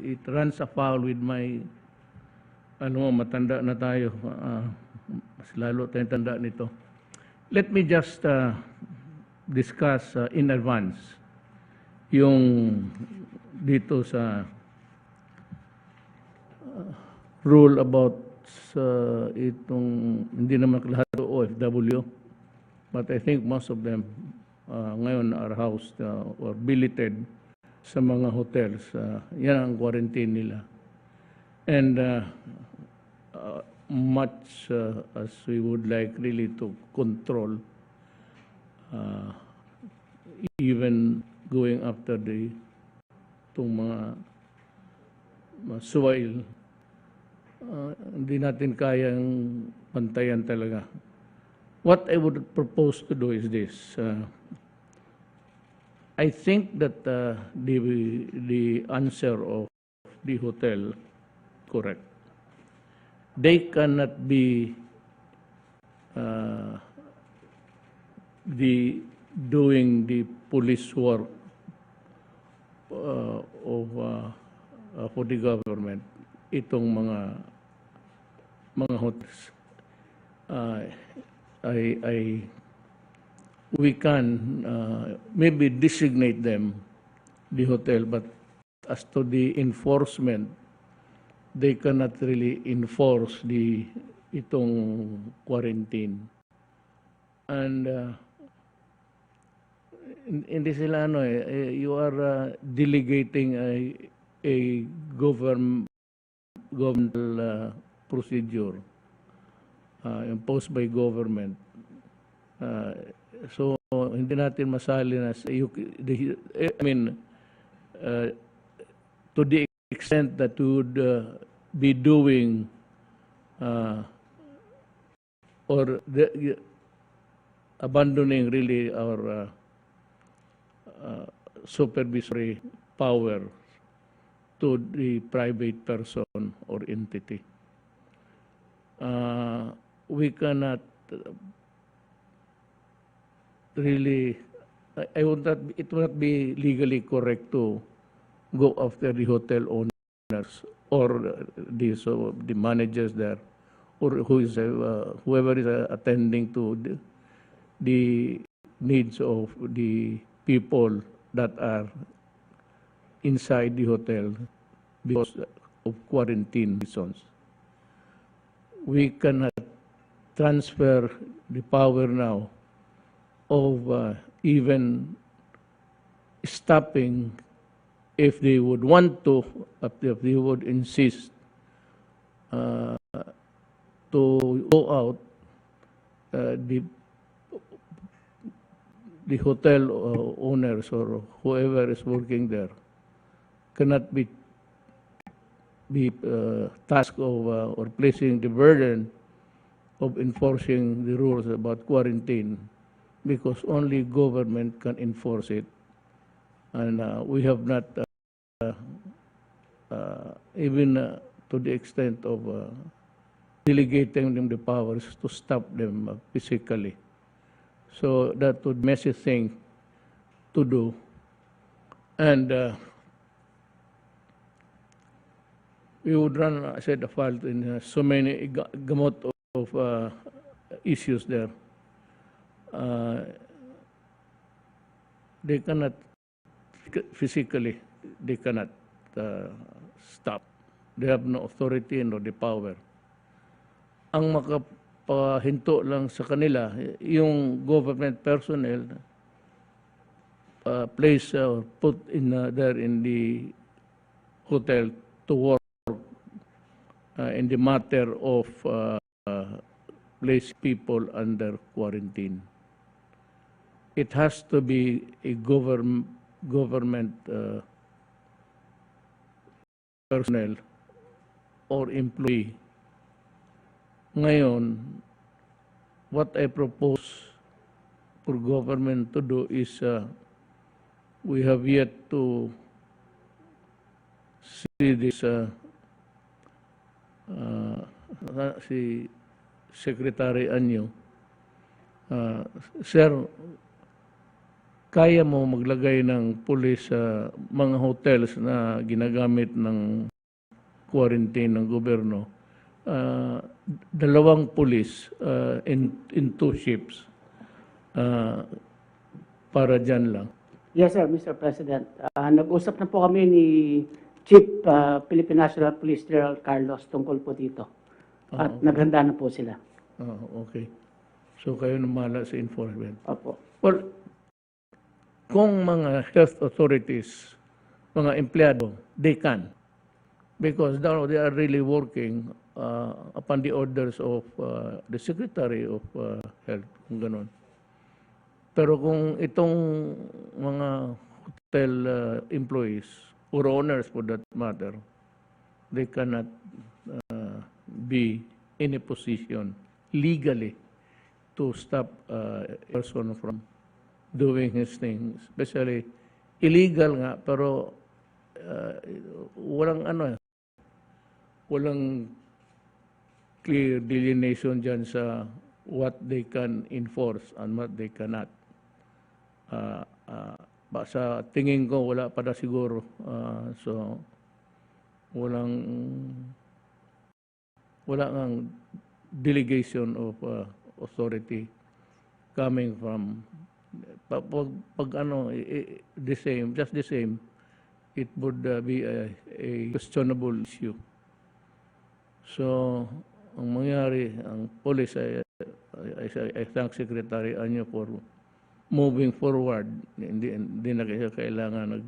it runs afoul with my, matanda na tayo, mas lalo tayong tanda nito. Let me just discuss in advance yung dito sa rule about sa itong, hindi naman lahat OFW, but I think most of them ngayon are housed or billeted sa mga hotels. Yan ang quarantine nila. And much as we would like really to control, even going after itong mga soil, hindi natin kayang pantayan talaga. What I would propose to do is this. I think that the answer of the hotel, correct. They cannot be doing the police work for the government. Itong mga hotels. We can maybe designate them, the hotel, but as to the enforcement, they cannot really enforce itong quarantine. And hindi sila you are delegating a governmental procedure imposed by government. So hindi natin masali na to the extent that we would be doing or abandoning really our supervisory power to the private person or entity. We cannot really, it would not be legally correct to go after the hotel owners or the managers there, or whoever is attending to the needs of the people that are inside the hotel because of quarantine reasons. We cannot transfer the power now of even stopping, if they would want to, if they would insist to go out, the hotel owners or whoever is working there cannot be tasked of or placing the burden of enforcing the rules about quarantine, because only government can enforce it. And we have not even to the extent of delegating them the powers to stop them physically. So that would be a messy thing to do. And we would run, I said, afoul in so many gamut of issues there. They cannot physically, they cannot stop. They have no authority nor the power. Ang makapahinto lang sa kanila, yung government personnel placed or put in there in the hotel to work in the matter of place people under quarantine. It has to be a government personnel or employee. Ngayon, what I propose for government to do is we have yet to see this si Secretary Anyo. Sir, kaya mo maglagay ng pulis sa mga hotels na ginagamit ng quarantine ng gobyerno, dalawang pulis in two ships para dyan lang. Yes, sir, Mr. President. Nag-usap na po kami ni Chief Philippine National Police General Carlos tungkol po dito. At naghanda na po sila. Okay. So kayo namala sa enforcement. Opo. Well, kung mga health authorities, mga empleyado, they can. Because now they are really working upon the orders of the Secretary of Health, kung ganun. Pero kung itong mga hotel employees or owners for that matter, they cannot be in a position legally to stop a person from doing his things. Especially illegal nga, pero walang clear delineation dyan sa what they can enforce and what they cannot. Sa tingin ko, wala pa na siguro. So, wala ng delegation of authority coming from just the same, it would be a questionable issue. So, ang mangyari, ang police, I thank Secretary Anyo for moving forward. Hindi na kaya kailangan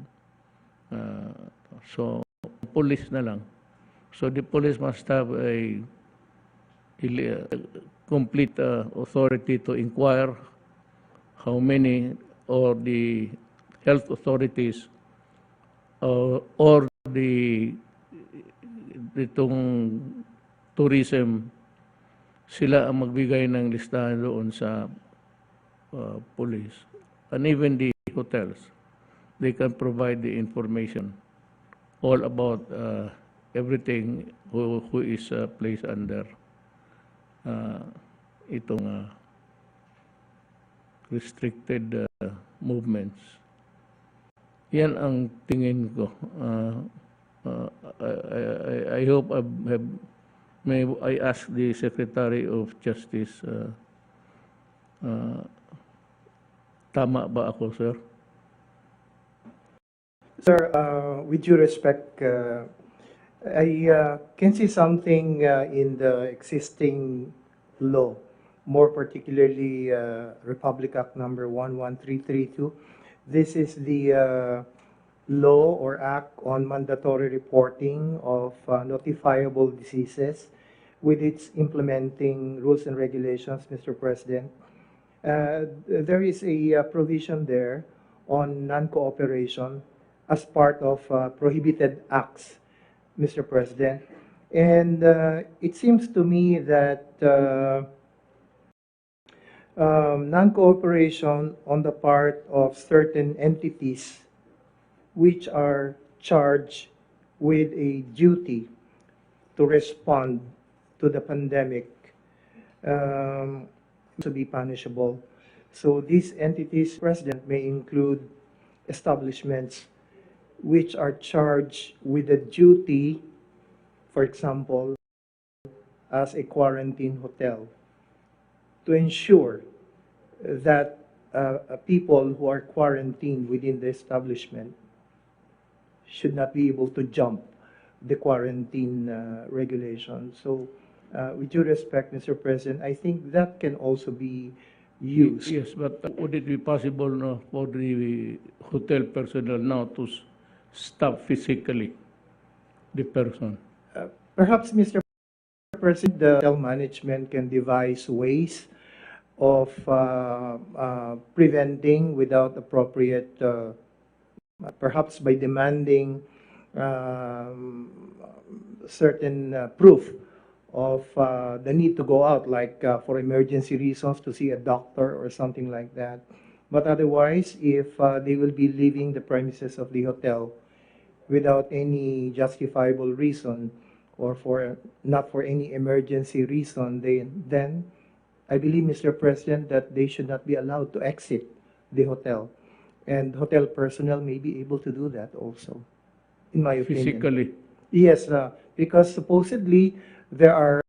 so, police na lang. So, the police must have a complete authority to inquire how many, or the health authorities or itong tourism, sila ang magbigay ng listahan doon sa police. And even the hotels, they can provide the information all about everything who is placed under itong restricted movements. Yan ang tingin ko. I hope may I ask the Secretary of Justice, tama ba ako, sir? Sir, with due respect, I can see something in the existing law, more particularly Republic Act number 11332. This is the law or act on mandatory reporting of notifiable diseases with its implementing rules and regulations, Mr. President. There is a provision there on non-cooperation as part of prohibited acts, Mr. President. And it seems to me that non-cooperation on the part of certain entities which are charged with a duty to respond to the pandemic to be punishable. So these entities, President, may include establishments which are charged with a duty, for example, as a quarantine hotel, to ensure that people who are quarantined within the establishment should not be able to jump the quarantine regulation. So, with due respect, Mr. President, I think that can also be used. Yes, but would it be possible for the hotel personnel now to stop physically the person? Perhaps, Mr. President, the hotel management can devise ways of preventing without appropriate, perhaps by demanding certain proof of the need to go out, like for emergency reasons to see a doctor or something like that. But otherwise, if they will be leaving the premises of the hotel without any justifiable reason or not for any emergency reason, then I believe, Mr. President, that they should not be allowed to exit the hotel. And hotel personnel may be able to do that also, in my opinion. Physically. Yes, because supposedly there are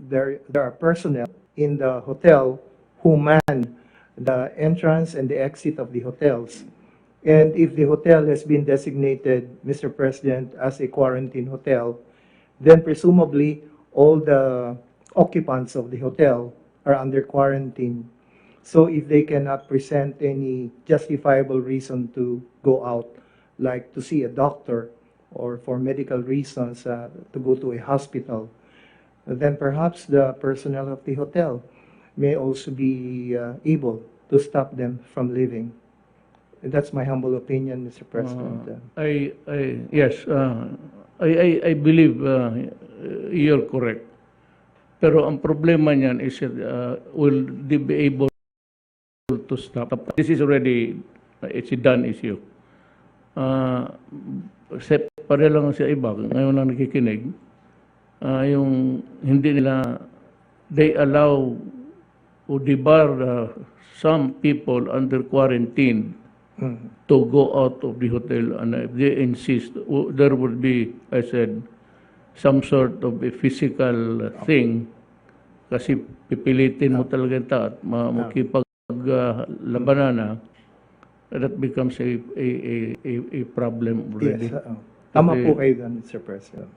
there are personnel in the hotel who man the entrance and the exit of the hotels. And if the hotel has been designated, Mr. President, as a quarantine hotel, then presumably all the occupants of the hotel are under quarantine. So if they cannot present any justifiable reason to go out, like to see a doctor or for medical reasons to go to a hospital, then perhaps the personnel of the hotel may also be able to stop them from leaving. That's my humble opinion, Mr. President. Yes, I believe you're correct. Pero ang problema niyan is will they be able to stop? This is already it's a done issue. Pare lang sa iba, ngayon lang nakikinig, yung hindi nila, they allow or debar some people under quarantine to go out of the hotel, and if they insist, there would be, I said, some sort of a physical thing, kasi pipilitin mo talaga yung tao at makipaglabanan na, that becomes a problem already. Yes, tama po kayo doon, Mr. President.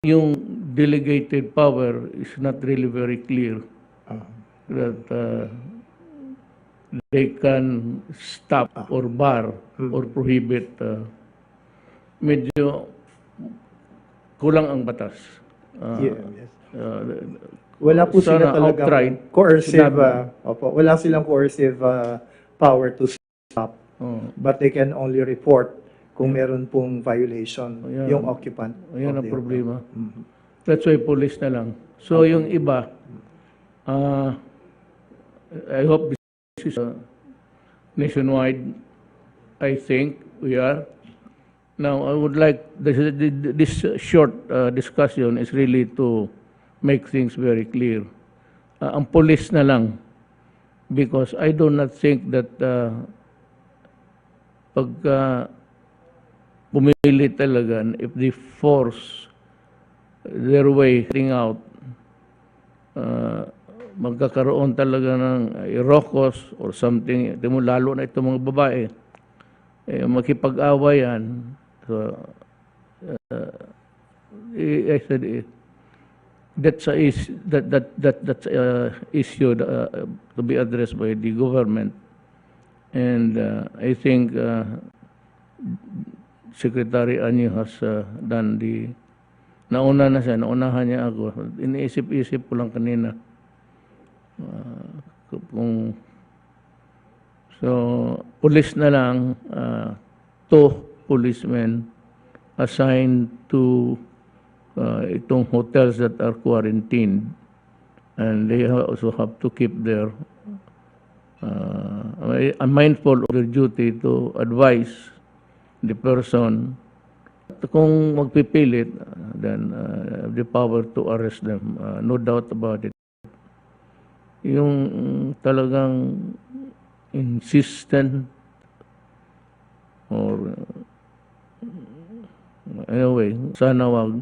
Yung delegated power is not really very clear that they can stop or bar or prohibit. Medyo kulang ang batas. Yes. Wala po sila Sana talagang outright coercive, wala silang coercive power to stop. But they can only report kung meron pong violation yung occupant. Ayan ang problema. That's why police na lang. So yung iba, I hope this is nationwide. I think we are. Now, I would like, this short discussion is really to make things very clear. Ang police na lang, because I do not think that pag pumili talaga, if they force their way out, magkakaroon talaga ng rokos or something, lalo na itong mga babae, makipag-away yan. So, I said, that's a issue to be addressed by the government, and I think Secretary Anyo has done naunahan niya ako. Iniisip-isip ko lang kanina. So, police na lang, 2 policemen assigned to itong hotels that are quarantined, and they also have to keep their mindful of their duty to advise the person. Kung magpipilit, then the power to arrest them, no doubt about it. Yung talagang insistent or anyway, sana wag.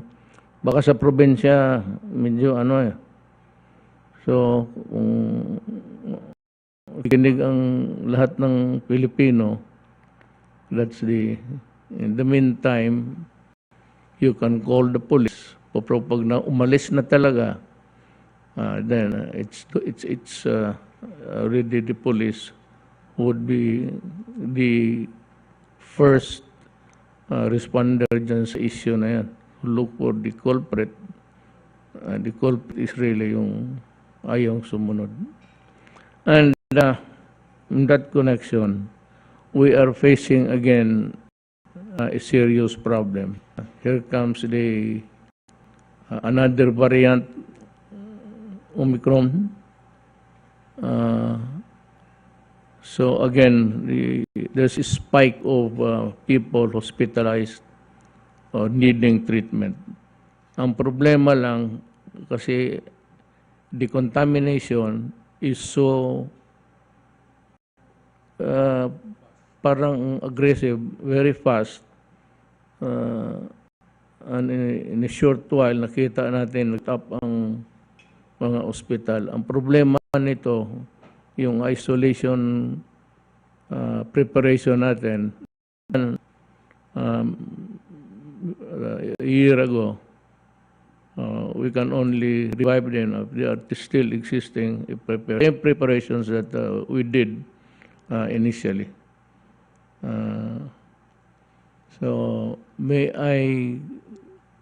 Baka sa probinsya, medyo So, kung kinig ang lahat ng Pilipino, that's in the meantime, you can call the police. Pero pag umalis na talaga, then it's already the police would be the first responder dyan sa issue na yan. Look for the culprit. The culprit is really yung ayong sumunod. And in that connection, we are facing again a serious problem. Here comes another variant, Omicron. So again, there's a spike of people hospitalized or needing treatment. Ang problema lang kasi decontamination is so parang aggressive, very fast. And in a short while, nakita natin nag-up ang mga ospital. Ang problema nito, yung isolation preparation natin, a year ago, we can only revive them if they are still existing same preparations that we did initially. So, may I,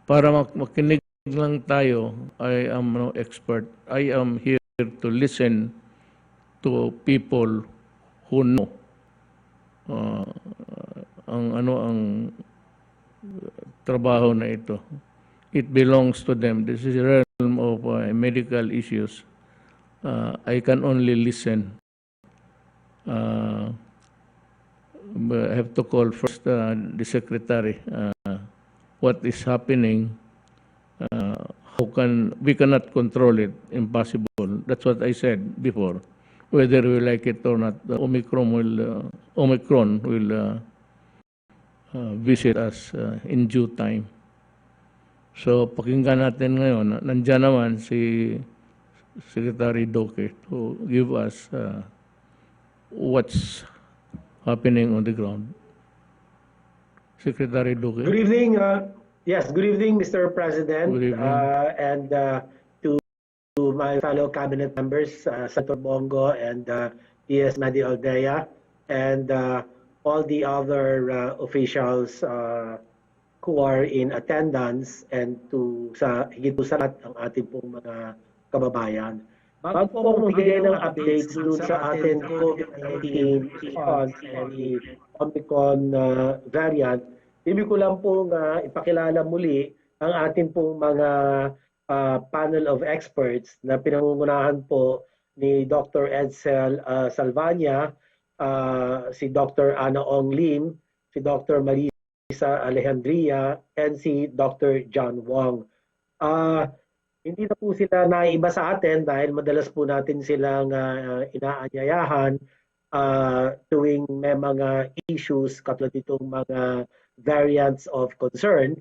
para makinig lang tayo, I am no expert. I am here to listen to people who know ang trabaho na ito. It belongs to them. This is a realm of medical issues. I can only listen. But I have to call first the secretary. What is happening? We cannot control it? Impossible. That's what I said before. Whether we like it or not, the Omicron will visit us in due time. So, pakinggan natin ngayon. Nandiyan naman si Secretary Duque to give us what's happening on the ground. Secretary Duque. Good evening. Yes, good evening, Mr. President. Good evening. And to my fellow cabinet members, Senator Bongo and PS Madi Aldea, and all the other officials who are in attendance, and to sa higit po sa lahat ang ating pong mga kababayan. Bago po akong magbigay ng updates dun sa ating COVID-19 response and the Omicron variant, ibig ko lang pong ipakilala muli ang ating pong mga panel of experts na pinangungunahan po ni Dr. Edsel Salvania, si Dr. Ana Ong Lim, si Dr. Marisa Alejandria, and si Dr. John Wong. Hindi na po sila naiba sa atin dahil madalas po natin silang inaanyayahan tuwing may mga issues katulad itong mga variants of concern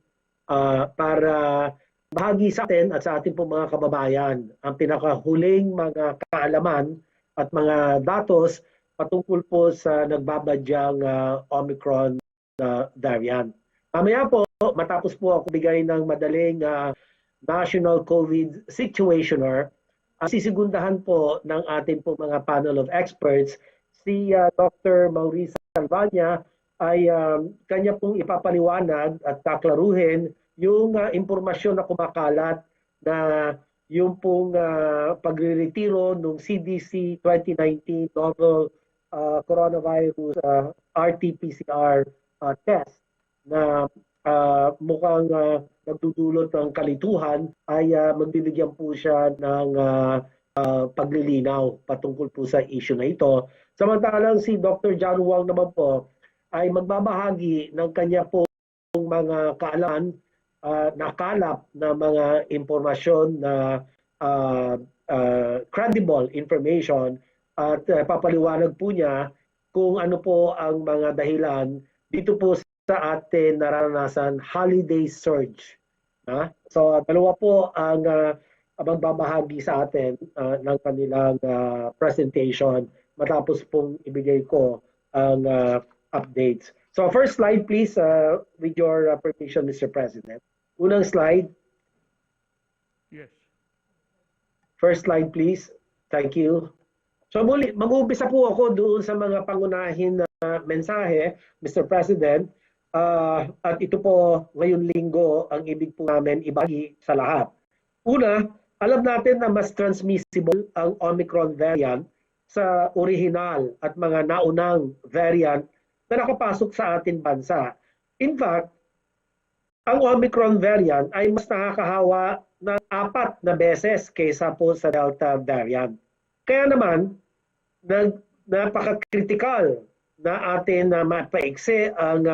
para bahagi sa atin at sa ating pong mga kababayan ang pinakahuling mga kaalaman at mga datos patungkol po sa nagbabadyang Omicron variant. Mamaya po, matapos po ako bigay ng madaling National COVID Situationer, sisigundahan po ng ating po mga panel of experts, si Dr. Maurice Salvania ay kanya pong ipapaliwanag at kaklaruhin yung impormasyon na kumakalat na yung pong pagre-retiro ng CDC 2019 novel coronavirus RT-PCR test na mukhang nagdudulot ng kalituhan ay magbibigyan po siya ng paglilinaw patungkol po sa issue na ito. Samantalang si Dr. John Wong naman po ay magbabahagi ng kanya po mga kaalaman, nakalap na mga impormasyon na credible information at papaliwanag po niya kung ano po ang mga dahilan dito po sa atin naranasan holiday surge. So dalawa po ang magbabahagi sa atin ng kanilang presentation matapos pong ibigay ko ang updates. So first slide please, with your permission, Mr. President. Unang slide. Yes. First slide please. Thank you. So muli, mag-uumpisa po ako doon sa mga pangunahin na mensahe, Mr. President. At ito po ngayon linggo ang ibig po namin ibahagi sa lahat. Una, alam natin na mas transmissible ang Omicron variant sa original at mga naunang variant na nakapasok sa ating bansa. In fact, ang Omicron variant ay mas nakakahawa ng 4 na beses kaysa po sa Delta variant. Kaya naman, napaka-critical na atin na mapaigsi ang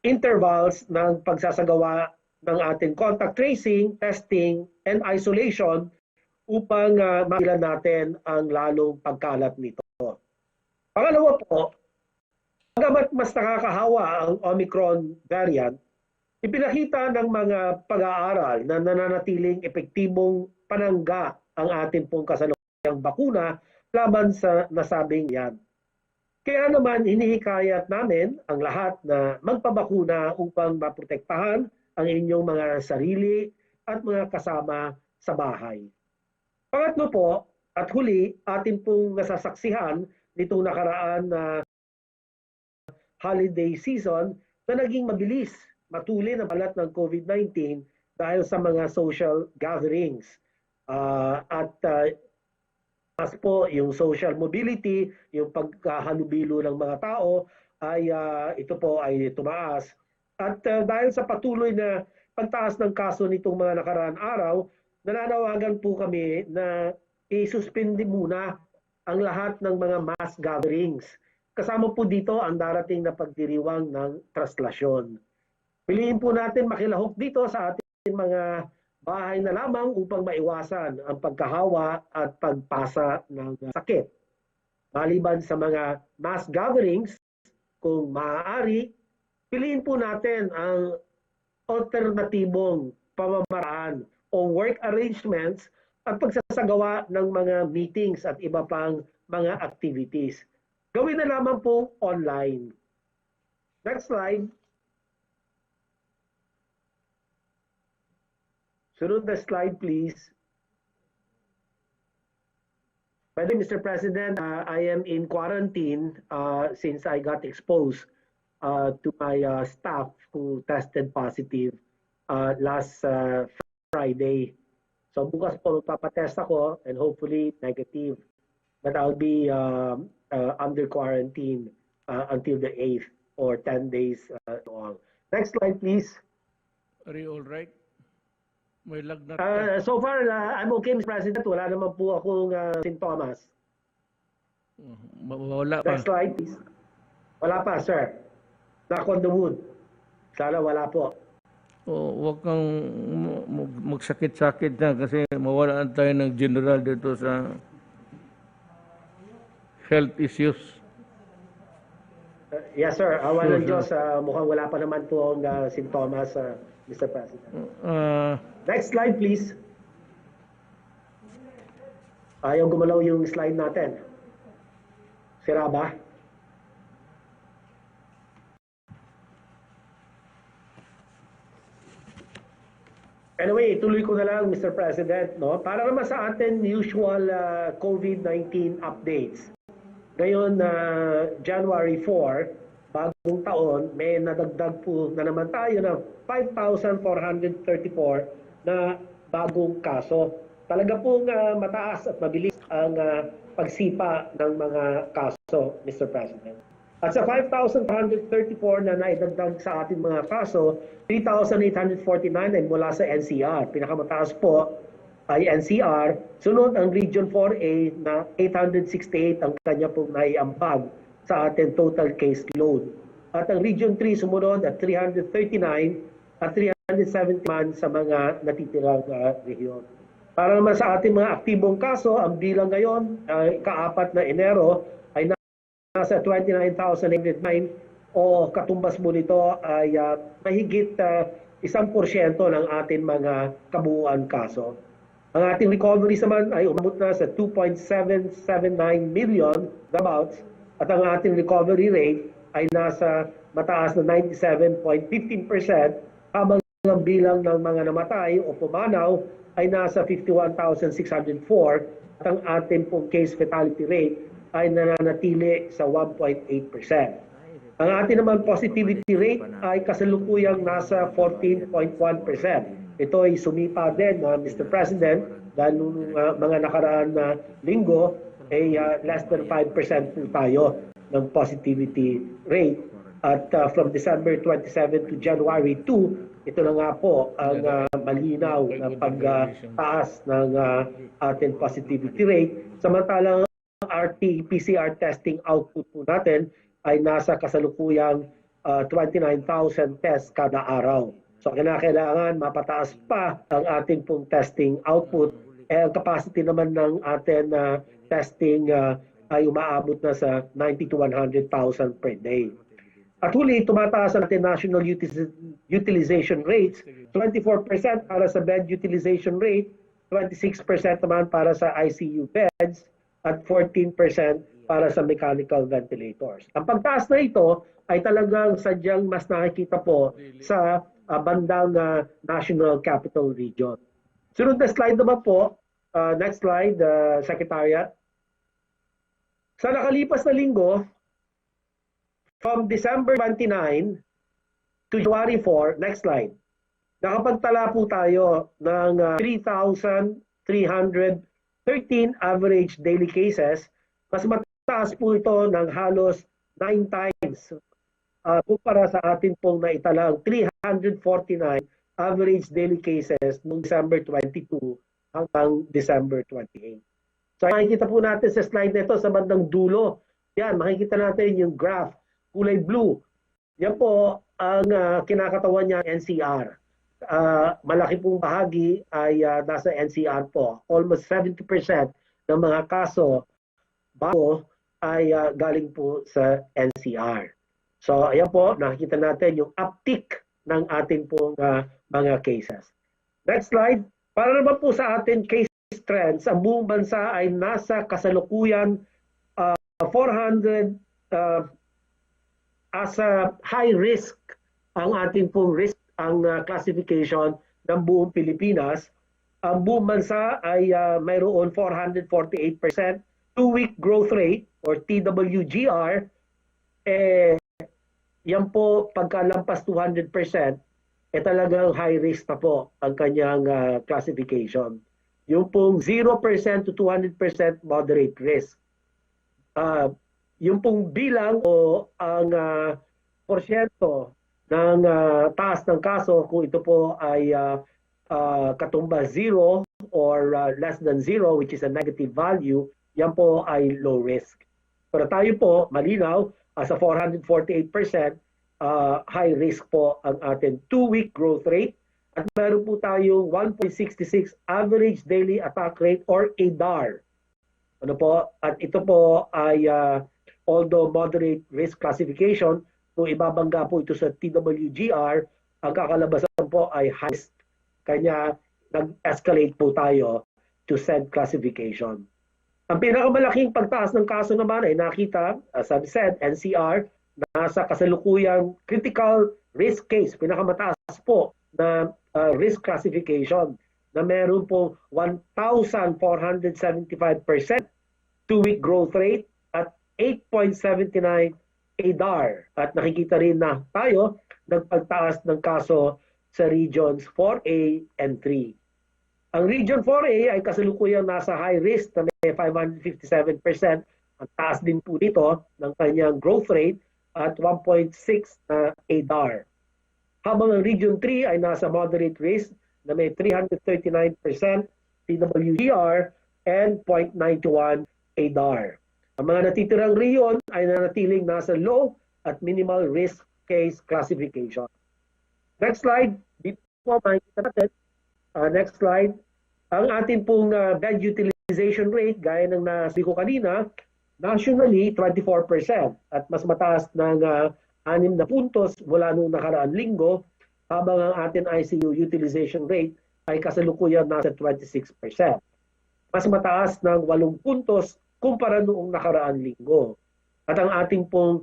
intervals ng pagsasagawa ng ating contact tracing, testing, and isolation upang mapilan natin ang lalong pagkalat nito. Pangalawa po, bagamat mas nakakahawa ang Omicron variant, ipinakita ng mga pag-aaral na nananatiling epektibong panangga ang ating pong kasalukuyang bakuna laban sa nasabing yan. Kaya naman hinihikayat namin ang lahat na magpabakuna upang maprotektahan ang inyong mga sarili at mga kasama sa bahay. Pangatlo po at huli, atin pong nasasaksihan nitong nakaraan na holiday season na naging mabilis matuli ng balat ng COVID-19 dahil sa mga social gatherings. Mas po yung social mobility, yung pagkahalubilo ng mga tao ay ito po ay tumaas. At dahil sa patuloy na pagtaas ng kaso nitong mga nakaraang araw, nananawagan po kami na isuspindi muna ang lahat ng mga mass gatherings. Kasama po dito ang darating na pagdiriwang ng traslasyon. Piliin po natin makilahok dito sa ating mga bahay na lamang upang maiwasan ang pagkahawa at pagpasa ng sakit. Maliban sa mga mass gatherings, kung maaari, piliin po natin ang alternatibong pamamaraan o work arrangements at pagsasagawa ng mga meetings at iba pang mga activities. Gawin na lamang po online. Next slide. Sunod na slide, please. Pwede, Mr. President, I am in quarantine since I got exposed to my staff who tested positive last Friday. So bukas po magpapatest ako and hopefully negative. But I'll be under quarantine until the 8th or 10 days long. Next slide, please. Are you all right? May lagnat So far, I'm okay, Mr. President. Wala naman po akong sintomas. Wala pa. Next slide, please. Wala pa, sir. Knock on the wood. Sana wala po. Huwag kang magsakit-sakit na kasi mawalaan tayo ng general dito sa health issues. Yes, sir. Awan ng Diyos. Mukhang wala pa naman po ang sintomas, Mr. President. Next slide, please. Ayaw gumalaw yung slide natin. Sira ba? Anyway, ituloy ko na lang, Mr. President, no? Para naman sa atin usual COVID-19 updates. Ngayon, January 4, bagong taon, may nadagdag po na naman tayo ng 5,434 na bagong kaso. Talaga pong mataas at mabilis ang pagsipa ng mga kaso, Mr. President. At sa 5,434 na naidagdag sa ating mga kaso, 3,849 ay mula sa NCR. Pinakamataas po ay NCR. Sunod ang Region 4A na 868 ang kanya pong naiambag sa ating total case load. At ang Region 3 sumunod at 339 at 371 sa mga natitirang rehiyon. Para naman sa ating mga aktibong kaso, ang bilang ngayon, ika-4 na Enero, ay nasa 29,809 o katumbas mo nito ay mahigit 1% ng ating mga kabuuan kaso. Ang ating recoveries naman ay umabot na sa 2.779 million thereabouts at ang ating recovery rate ay nasa mataas na 97.15% habang ang bilang ng mga namatay o pumanaw ay nasa 51,604 at ang ating pong case fatality rate ay nananatili sa 1.8%. Ang ating naman positivity rate ay kasalukuyang nasa 14.1%. Ito ay sumipa din, Mr. President, dahil nung mga nakaraan na linggo ay less than 5% po tayo ng positivity rate. At from December 27 to January 2, ito na nga po ang malinaw na pagtaas ng ating positivity rate. Samantalang RT-PCR testing output po natin ay nasa kasalukuyang 29,000 tests kada araw. So kailangan mapataas pa ang ating pong testing output ang capacity naman ng atin na testing ay umaabot na sa 90 to 100,000 per day. At huli, tumataas ang ating national utilization rates, 24% para sa bed utilization rate, 26% naman para sa ICU beds, at 14% para sa mechanical ventilators. Ang pagtaas na ito ay talagang sadyang mas nakikita po sa bandang National Capital Region. Sunod na slide naman po, next slide, Secretariat. Sa nakalipas na linggo, from December 29 to January 4, next slide, nakapagtala po tayo ng 3,313 average daily cases. Mas mataas po ito ng halos 9 times kumpara sa atin pong naitalang 349 average daily cases noong December 22 hanggang December 28. So makikita po natin sa slide na ito sa bandang dulo. Yan, makikita natin yung graph, kulay blue. Yan po ang kinakatawan niya NCR. Malaki pong bahagi ay nasa NCR po. Almost 70% ng mga kaso bago ay galing po sa NCR. So ayan po, nakikita natin yung uptick ng ating pong mga cases. Next slide. Para naman po sa atin case trends, ang buong bansa ay nasa kasalukuyan 400 as a high risk ang ating pong risk, ang classification ng buong Pilipinas. Ang buong bansa ay mayroon 448% two-week growth rate or TWGR. Yan po pagkalampas 200%, talagang high risk na po ang kanyang classification. Yung pong 0% to 200% moderate risk. Yung pong bilang o ang porsyento ng taas ng kaso, kung ito po ay katumbas 0 or less than 0, which is a negative value, yan po ay low risk. Pero tayo po, malinaw, sa 448%, high risk po ang ating two-week growth rate. At meron po tayong 1.66 average daily attack rate or ADAR. Ano po? At ito po ay although moderate risk classification, kung ibabangga po ito sa TWGR, ang kakalabasan po ay high risk. Kanya nag-escalate po tayo to said classification. Ang pinakamalaking pagtaas ng kaso naman ay nakita, as I've said, NCR, nasa kasalukuyang critical risk case, pinakamataas po na risk classification na meron po 1,475% two-week growth rate at 8.79 ADAR. At nakikita rin na tayo nagpagtaas ng kaso sa regions 4A and 3. Ang region 4A ay kasalukuyang nasa high risk na may 557%. Ang taas din po dito ng kanyang growth rate at 1.6 na ADAR. Habang ang Region 3 ay nasa moderate risk na may 339% PWGR and 0.91 ADAR. Ang mga natitirang region ay nanatiling nasa low at minimal risk case classification. Next slide. Dito po makikita natin. Next slide. Ang ating pong bed utilization rate, gaya ng nasabi ko kanina, nationally 24% at mas mataas ng 6 na puntos mula noong nakaraang linggo, habang ang ating ICU utilization rate ay kasalukuyan nasa 26%. Mas mataas ng 8 puntos kumpara noong nakaraang linggo. At ang ating pong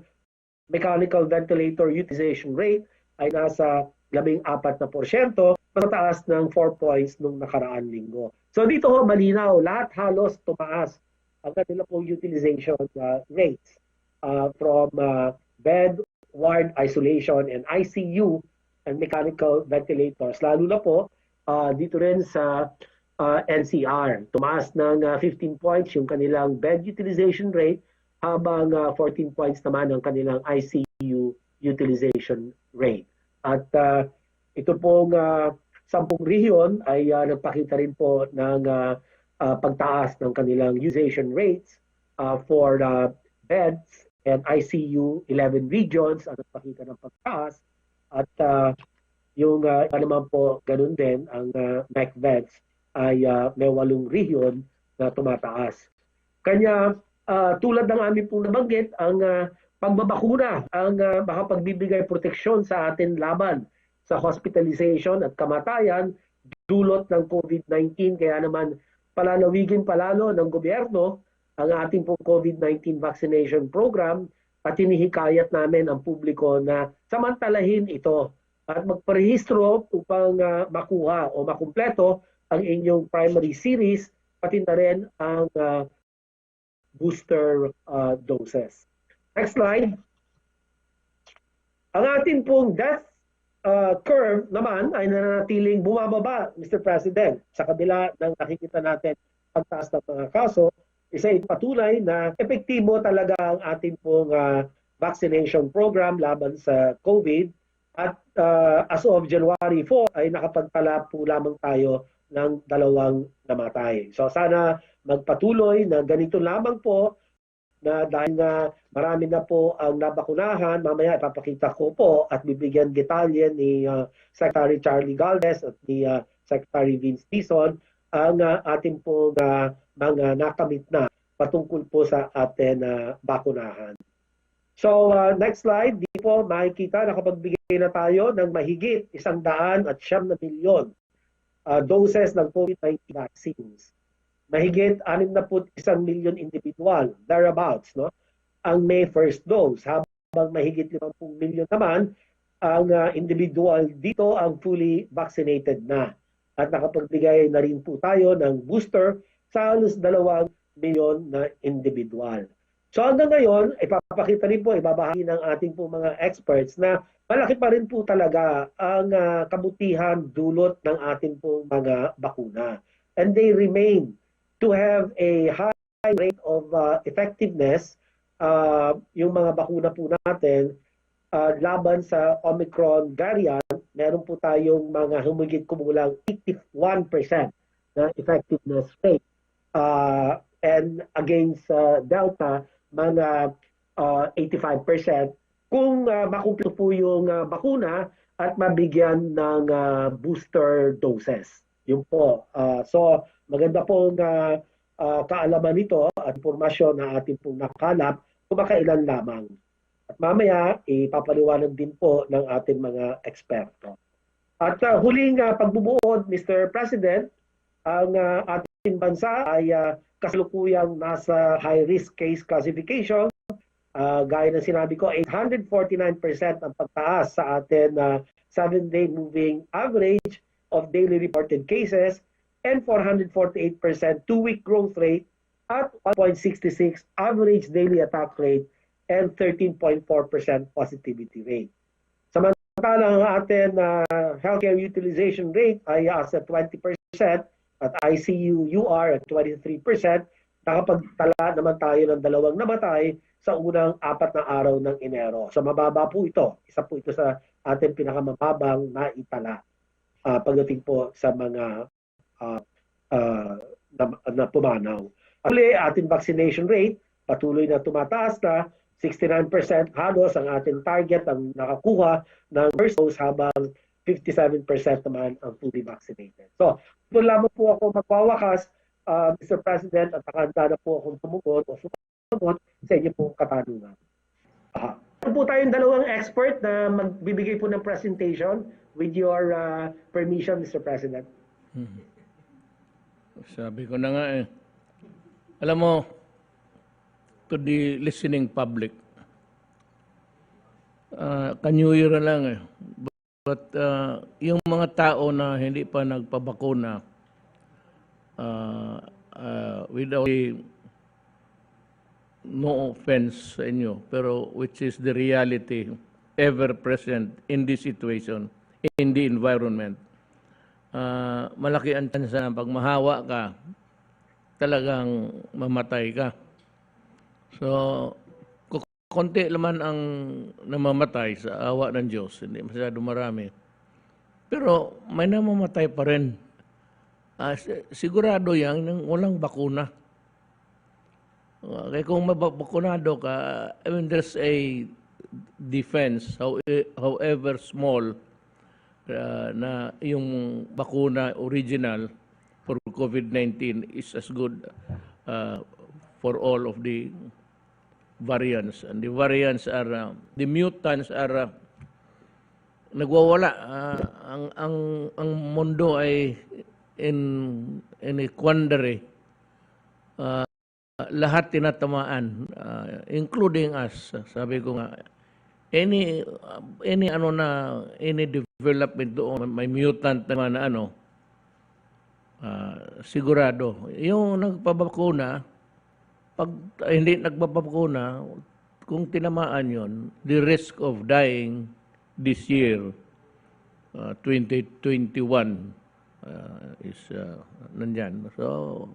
mechanical ventilator utilization rate ay nasa 14%, mas mataas ng 4 points noong nakaraang linggo. So dito ho, malinaw, lahat halos tumaas ang kanila pong utilization rates from bed, ward isolation, and ICU and mechanical ventilators. Lalo na po dito rin sa NCR. Tumaas ng 15 points yung kanilang bed utilization rate, habang 14 points naman ang kanilang ICU utilization rate. At ito pong 10 rehiyon ay nagpakita rin po ng pagtaas ng kanilang utilization rates for beds and ICU. 11 regions ang nagpakita ng pagtaas. At yung naman po ganun din ang MEC beds ay may 8 rehiyon na tumataas. Kanya tulad ng aming pong nabanggit, ang pagbabakuna ang makapagbibigay proteksyon sa atin laban sa hospitalization at kamatayan dulot ng COVID-19. Kaya naman palalawigin palalo ng gobyerno ang ating pong COVID-19 vaccination program at hinihikayat namin ang publiko na samantalahin ito at magparehistro upang makuha o makumpleto ang inyong primary series pati na rin ang booster doses. Next slide. Ang ating pong death curve naman ay nananatiling bumababa, Mr. President. Sa kabila ng nakikita natin pagtaas ng mga kaso, isa ay patunay na epektibo talaga ang ating pong vaccination program laban sa COVID. At as of January 4 ay nakapagtala po lamang tayo ng 2 namatay. So sana magpatuloy na ganito lamang po na dahil nga marami na po ang nabakunahan, mamaya ipapakita ko po at bibigyan detalye ni Secretary Charlie Galvez at ni Secretary Vince Dizon ang ating po mga nakamit na patungkol po sa atin bakunahan. So next slide, di po makikita nakapagbigay na tayo ng mahigit 109 milyon doses ng COVID-19 vaccines. Mahigit 61 milyon individual, thereabouts, no? Ang may first dose, habang mahigit 50 milyon naman ang individual dito ang fully vaccinated na. At nakapagbigay na rin po tayo ng booster sa halos 2 milyon na individual. So hanggang ngayon, ipapakita rin po, ibabahagi ng ating po mga experts na malaki pa rin po talaga ang kabutihan dulot ng ating po mga bakuna. And they remain to have a high rate of effectiveness, yung mga bakuna po natin, laban sa Omicron variant, meron po tayong mga humigit kumulang 81% na effectiveness rate. And against Delta, mga 85%. Kung makumpleto po yung bakuna at mabigyan ng booster doses. Yun po. So maganda pong kaalaman nito at impormasyon na ating pong nakalap kumakailan lamang. At mamaya, ipapaliwanag din po ng ating mga eksperto. At huling pagbubuod, Mr. President, ang ating bansa ay kasalukuyang nasa high-risk case classification. Gaya ng sinabi ko, 849% ang pagtaas sa atin 7-day moving average of daily reported cases and 448% 2-week growth rate at 1.66 average daily attack rate and 13.4% positivity rate. Samantala ang atin healthcare utilization rate ay sa 20% at ICU UR at 23%. Nakapagtala naman tayo ng 2 namatay sa unang 4 na araw ng Enero. So mababa po ito. Isa po ito sa ating pinakamababang naitala pagdating po sa mga na pumanaw. Uli, ating vaccination rate patuloy na tumataas na 69% halos ang ating target ang nakakuha ng first dose habang 57% naman ang fully vaccinated. So, ito lamang po ako magwawakas, Mr. President, at nakahanda na po akong tumugon o sumagot sa inyo pong katanungan. Po tayong 2 expert na magbibigay po ng presentation with your permission, Mr. President. Sabi ko na nga alam mo, to the listening public, kanyuyira lang But yung mga tao na hindi pa nagpabakuna, without no offense sa inyo, pero which is the reality ever present in this situation, in the environment, malaki ang tsansa na pag mahawa ka, talagang mamatay ka. So, konti naman ang namamatay sa awa ng Diyos, hindi masyado marami. Pero may namamatay pa rin. Sigurado yan ng walang bakuna. Kaya kung mabakunado ka, I mean, there's a defense, however small, na yung bakuna original for COVID-19 is as good for all of the variants. And the variants are, the mutants are nagwawala. Ang mundo ay in a quandary. Lahat tinatamaan, including us. Sabi ko nga, any development doon, may mutant naman na sigurado. Yung nagpapakuna, pag hindi nagpapakuna, kung tinamaan yon, the risk of dying this year, 2021, is nandyan. So,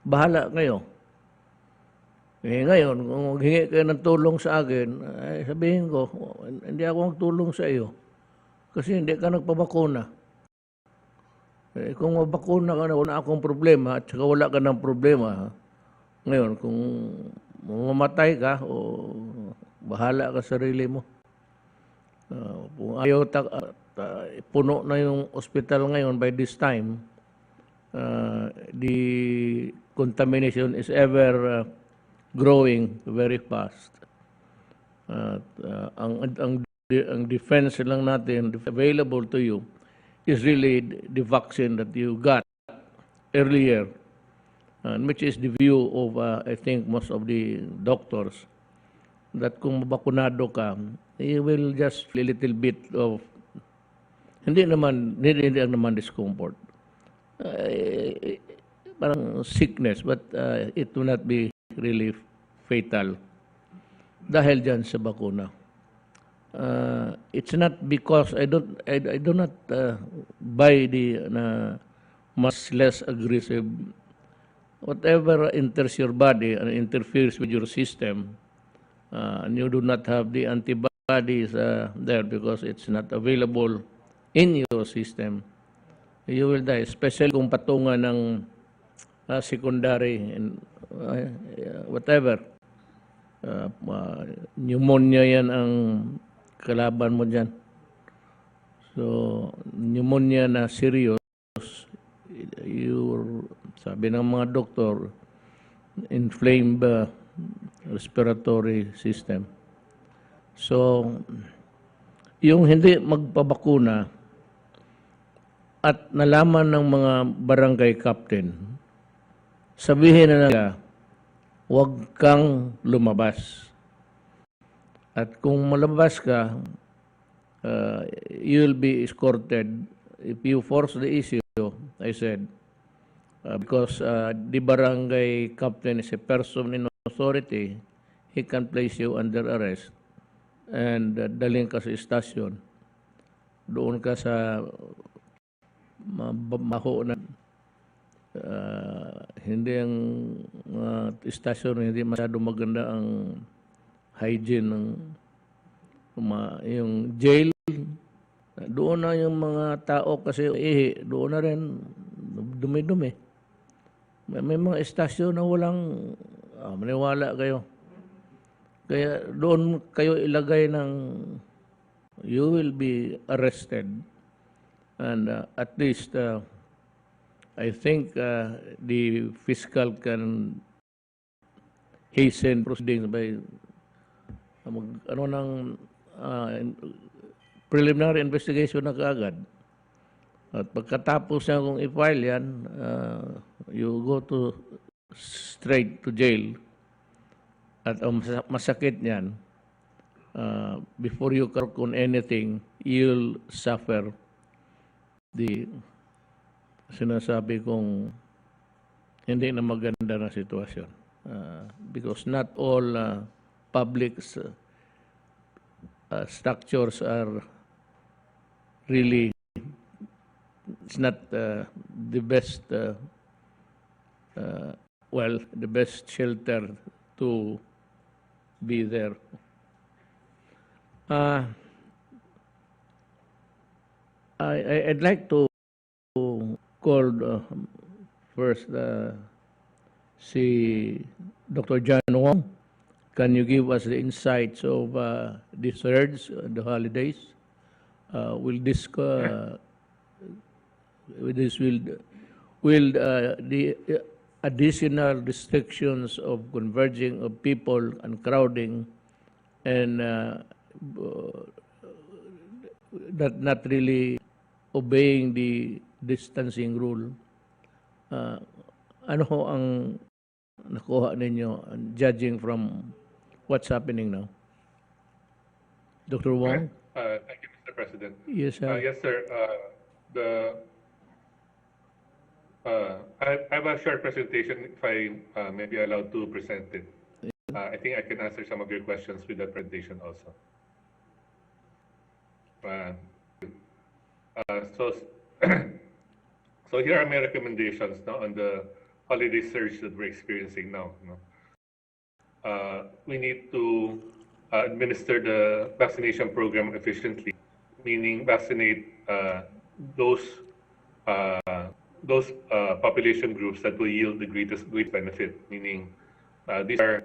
bahala kayo. Ngayon, kung maghingi kayo ng tulong sa akin, ay sabihin ko, hindi ako magtulong sa iyo. Kasi hindi ka nagpabakuna. Kung mabakuna ka na, wala akong problema, at saka wala ka ng problema. Ngayon, kung mamatay ka, o bahala ka sa sarili mo. Kung ayaw, puno na yung ospital ngayon by this time, the contamination is ever growing very fast. Ang defense lang natin available to you is really the vaccine that you got earlier, which is the view of I think most of the doctors, that kung mabakunado ka, you will just feel a little bit of hindi naman discomfort. Parang sickness, but it will not be really fatal dahil dyan sa bakuna. It's not because I do not buy the much less aggressive. Whatever enters your body and interferes with your system, and you do not have the antibodies there because it's not available in your system, you will die, especially kung patungan ng secondary and whatever. Pneumonia yan ang kalaban mo dyan. So, pneumonia na serious, sabi ng mga doktor, inflamed respiratory system. So, yung hindi magpabakuna at nalaman ng mga barangay captain, sabihin na nila, huwag kang lumabas. At kung malabas ka, you'll be escorted. If you force the issue, I said, because the barangay captain is a person in authority, he can place you under arrest and dalhin ka sa istasyon. Doon ka sa mabaho na hindi ang istasyon, hindi masyado maganda ang hygiene ng yung jail. Doon na yung mga tao kasi doon na rin dumi-dumi. May mga istasyon na walang maniwala kayo. Kaya doon kayo ilagay ng you will be arrested, and at least I think the fiscal can hasten proceedings by preliminary investigation na kaagad. At pagkatapos na kung i-file yan, you go to straight to jail. At masakit niyan, before you work on anything, you'll suffer the sinasabi kong hindi na maganda na sitwasyon. Because not all public structures are really, it's not the best, the best shelter to be there. I'd like to call first si Dr. John Wong. Can you give us the insights of the surge, the holidays? will the additional restrictions of converging of people and crowding and not really obeying the distancing rule, ano ho ang nakuha ninyo judging from what's happening now? Dr. Wong? Thank you, Mr. President. Yes, sir. Yes, sir. I have a short presentation, if I may be allowed to present it. I think I can answer some of your questions with that presentation also. So, so here are my recommendations now on the holiday surge that we're experiencing now. We need to administer the vaccination program efficiently, meaning vaccinate those population groups that will yield the greatest benefit, meaning these are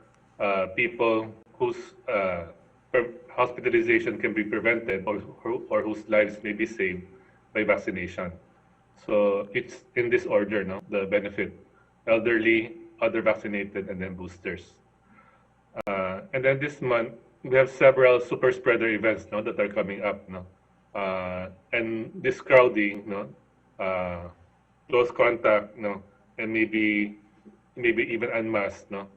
people whose hospitalization can be prevented or whose lives may be saved by vaccination. So it's in this order, no? The benefit: elderly, other vaccinated, and then boosters. And then this month, we have several super spreader events, no, that are coming up, no? And this crowding, no, close contact, no, and maybe even unmasked, no,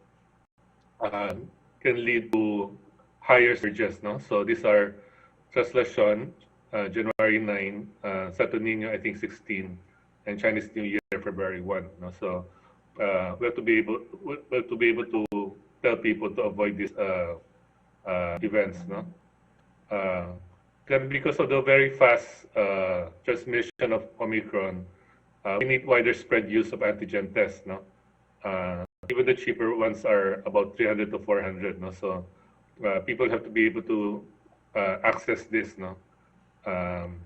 can lead to higher surges, no? So these are Translation, January 9, Santo Niño, I think 16, and Chinese New Year, February 1, no? So we have to be able to tell people to avoid these events, no? Then because of the very fast transmission of Omicron, we need wider spread use of antigen tests, no? Even the cheaper ones are about 300 to 400, no? So people have to be able to access this, no? And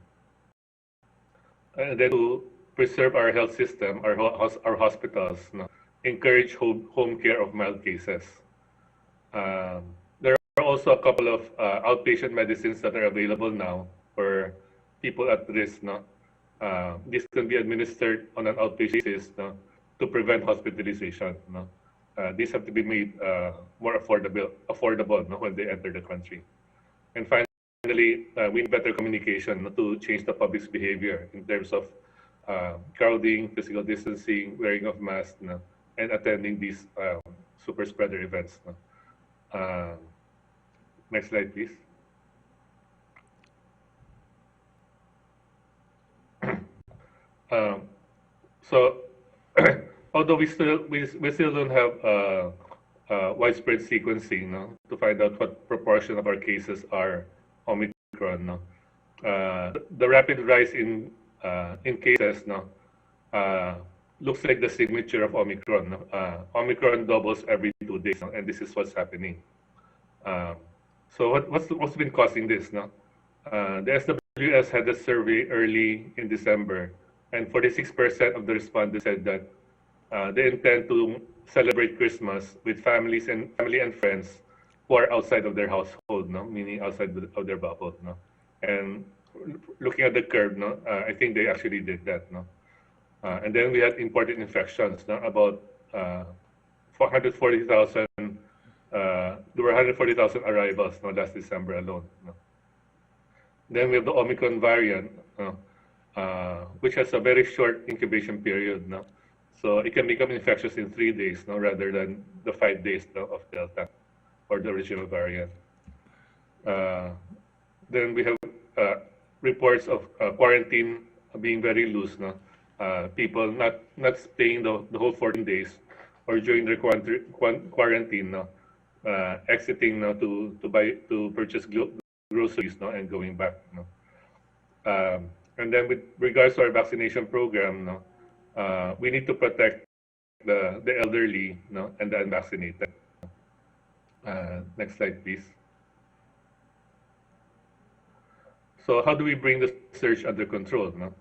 then to preserve our health system, our hospitals, no? Encourage home care of mild cases. There are also a couple of outpatient medicines that are available now for people at risk, no? This can be administered on an outpatient basis, no, to prevent hospitalization, no? These have to be made more affordable, no, when they enter the country. And finally, we need better communication, no, to change the public's behavior in terms of crowding, physical distancing, wearing of masks, no, and attending these super spreader events, no. Next slide, please. So, although we still don't have widespread sequencing, no, to find out what proportion of our cases are Omicron, no. The rapid rise in cases, no, looks like the signature of Omicron, no. Omicron doubles every 2 days, no, and this is what's happening. So what's been causing this, no? The SWS had a survey early in December, and 46% of the respondents said that they intend to celebrate Christmas with family and friends who are outside of their household, no, meaning outside of their bubble, no. And looking at the curve, no, I think they actually did that, no. And then we had imported infections, no, about 440,000. There were 140,000 arrivals, no, last December alone, no. Then we have the Omicron variant, which has a very short incubation period, no. So it can become infectious in 3 days, no, rather than the 5 days, no, of Delta or the original variant. Then we have reports of quarantine being very loose, no. People not staying the whole 14 days, or during their quarantine, no, exiting, no, to purchase groceries, no, and going back, no. And then with regards to our vaccination program, no, we need to protect the elderly, no, and the unvaccinated. Next slide, please. So how do we bring the surge under control, no?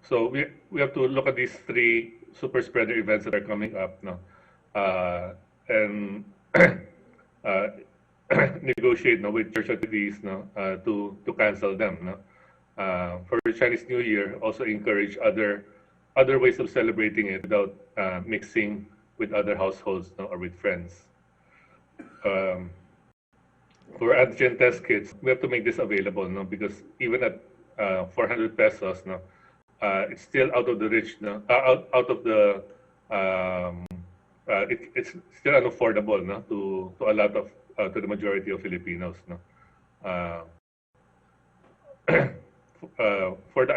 So we have to look at these 3 super spreader events that are coming up, no, and negotiate, no, with church authorities, no, to cancel them, no. For Chinese New Year, also encourage other other ways of celebrating it without mixing with other households, no, or with friends. For antigen test kits, we have to make this available, no, because even at 400 pesos, no, it's still out of the reach, no, out of the it's still unaffordable, no, to a lot of to the majority of Filipinos, no. Uh, for the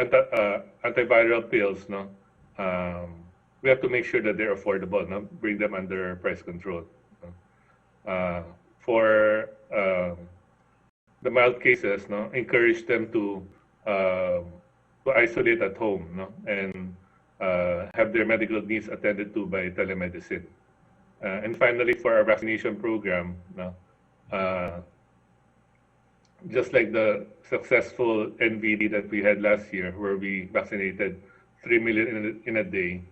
antiviral pills, no, we have to make sure that they're affordable, no, bring them under price control. No? For the mild cases, no, encourage them to isolate at home, no, and have their medical needs attended to by telemedicine. And finally, for our vaccination program, no, just like the successful NVD that we had last year, where we vaccinated 3 million in a day,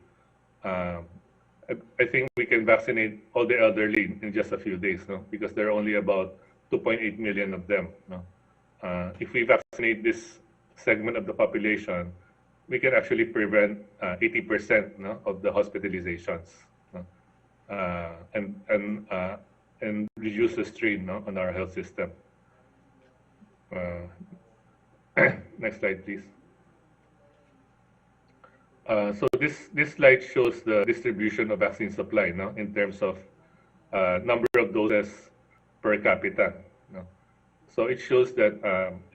I think we can vaccinate all the elderly in just a few days, no? Because there are only about 2.8 million of them. No? If we vaccinate this segment of the population, we can actually prevent 80%, no, of the hospitalizations, no? And reduce the strain, no, on our health system. Next slide, please. So this slide shows the distribution of vaccine supply, no, in terms of number of doses per capita. No? So it shows that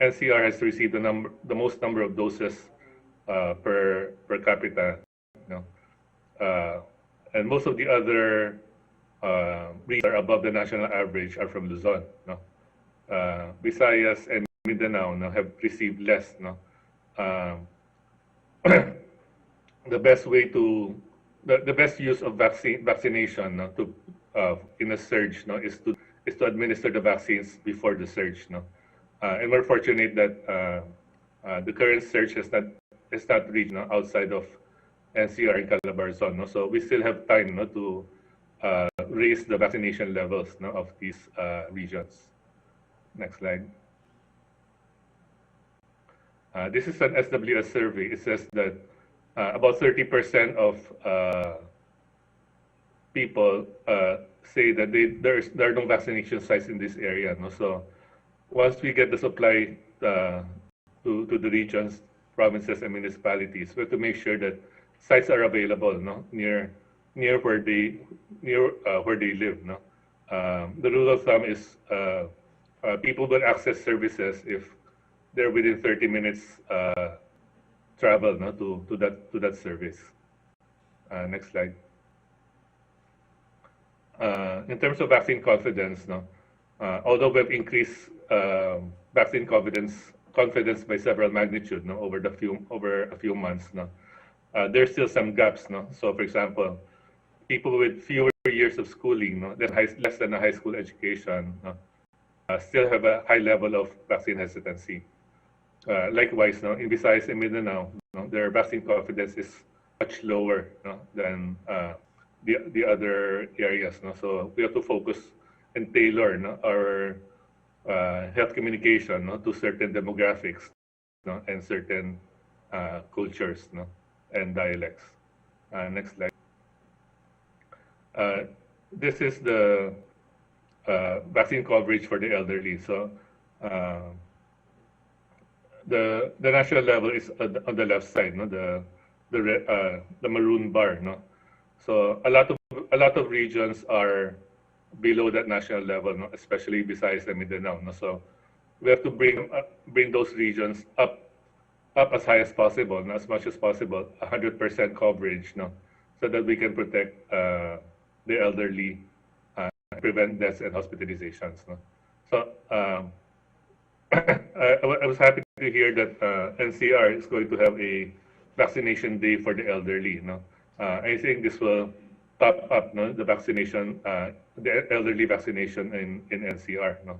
NCR has received the most number of doses per capita. No? And most of the other regions are above the national average are from Luzon. No? Visayas and Mindanao, no, have received less. No? The best way to the best use of vaccination, no, to in a surge, no, is to administer the vaccines before the surge, no, and we're fortunate that the current surge has not reached, no, outside of NCR and Calabarzon, no, so we still have time, no, to raise the vaccination levels, no, of these regions. Next slide. This is an SWS survey. It says that about 30% of people say that there are no vaccination sites in this area. No? So once we get the supply to the regions, provinces, and municipalities, we have to make sure that sites are available, no, near where they live. No, the rule of thumb is people will access services if they're within 30 minutes travel, no, to that service. Next slide. In terms of vaccine confidence, no, although we've increased vaccine confidence by several magnitude, no, over a few months, no, there's still some gaps, no. So, for example, people with fewer years of schooling, no, less than a high school education, no, still have a high level of vaccine hesitancy. Likewise, no, in Visayas and Mindanao, no, their vaccine confidence is much lower, no, than the other areas. No? So we have to focus and tailor, no, our health communication, no, to certain demographics, no, and certain cultures, no, and dialects. Next slide. This is the vaccine coverage for the elderly. So the national level is on the left side, no, the maroon bar, no. So a lot of regions are below that national level, no, especially Visayas and Mindanao. No? So we have to bring those regions up as high as possible, no, as much as possible, 100% coverage, no, so that we can protect the elderly, prevent deaths and hospitalizations. No? So I was happy to hear that NCR is going to have a vaccination day for the elderly. No? I think this will top up, no, the vaccination, the elderly vaccination in NCR. No?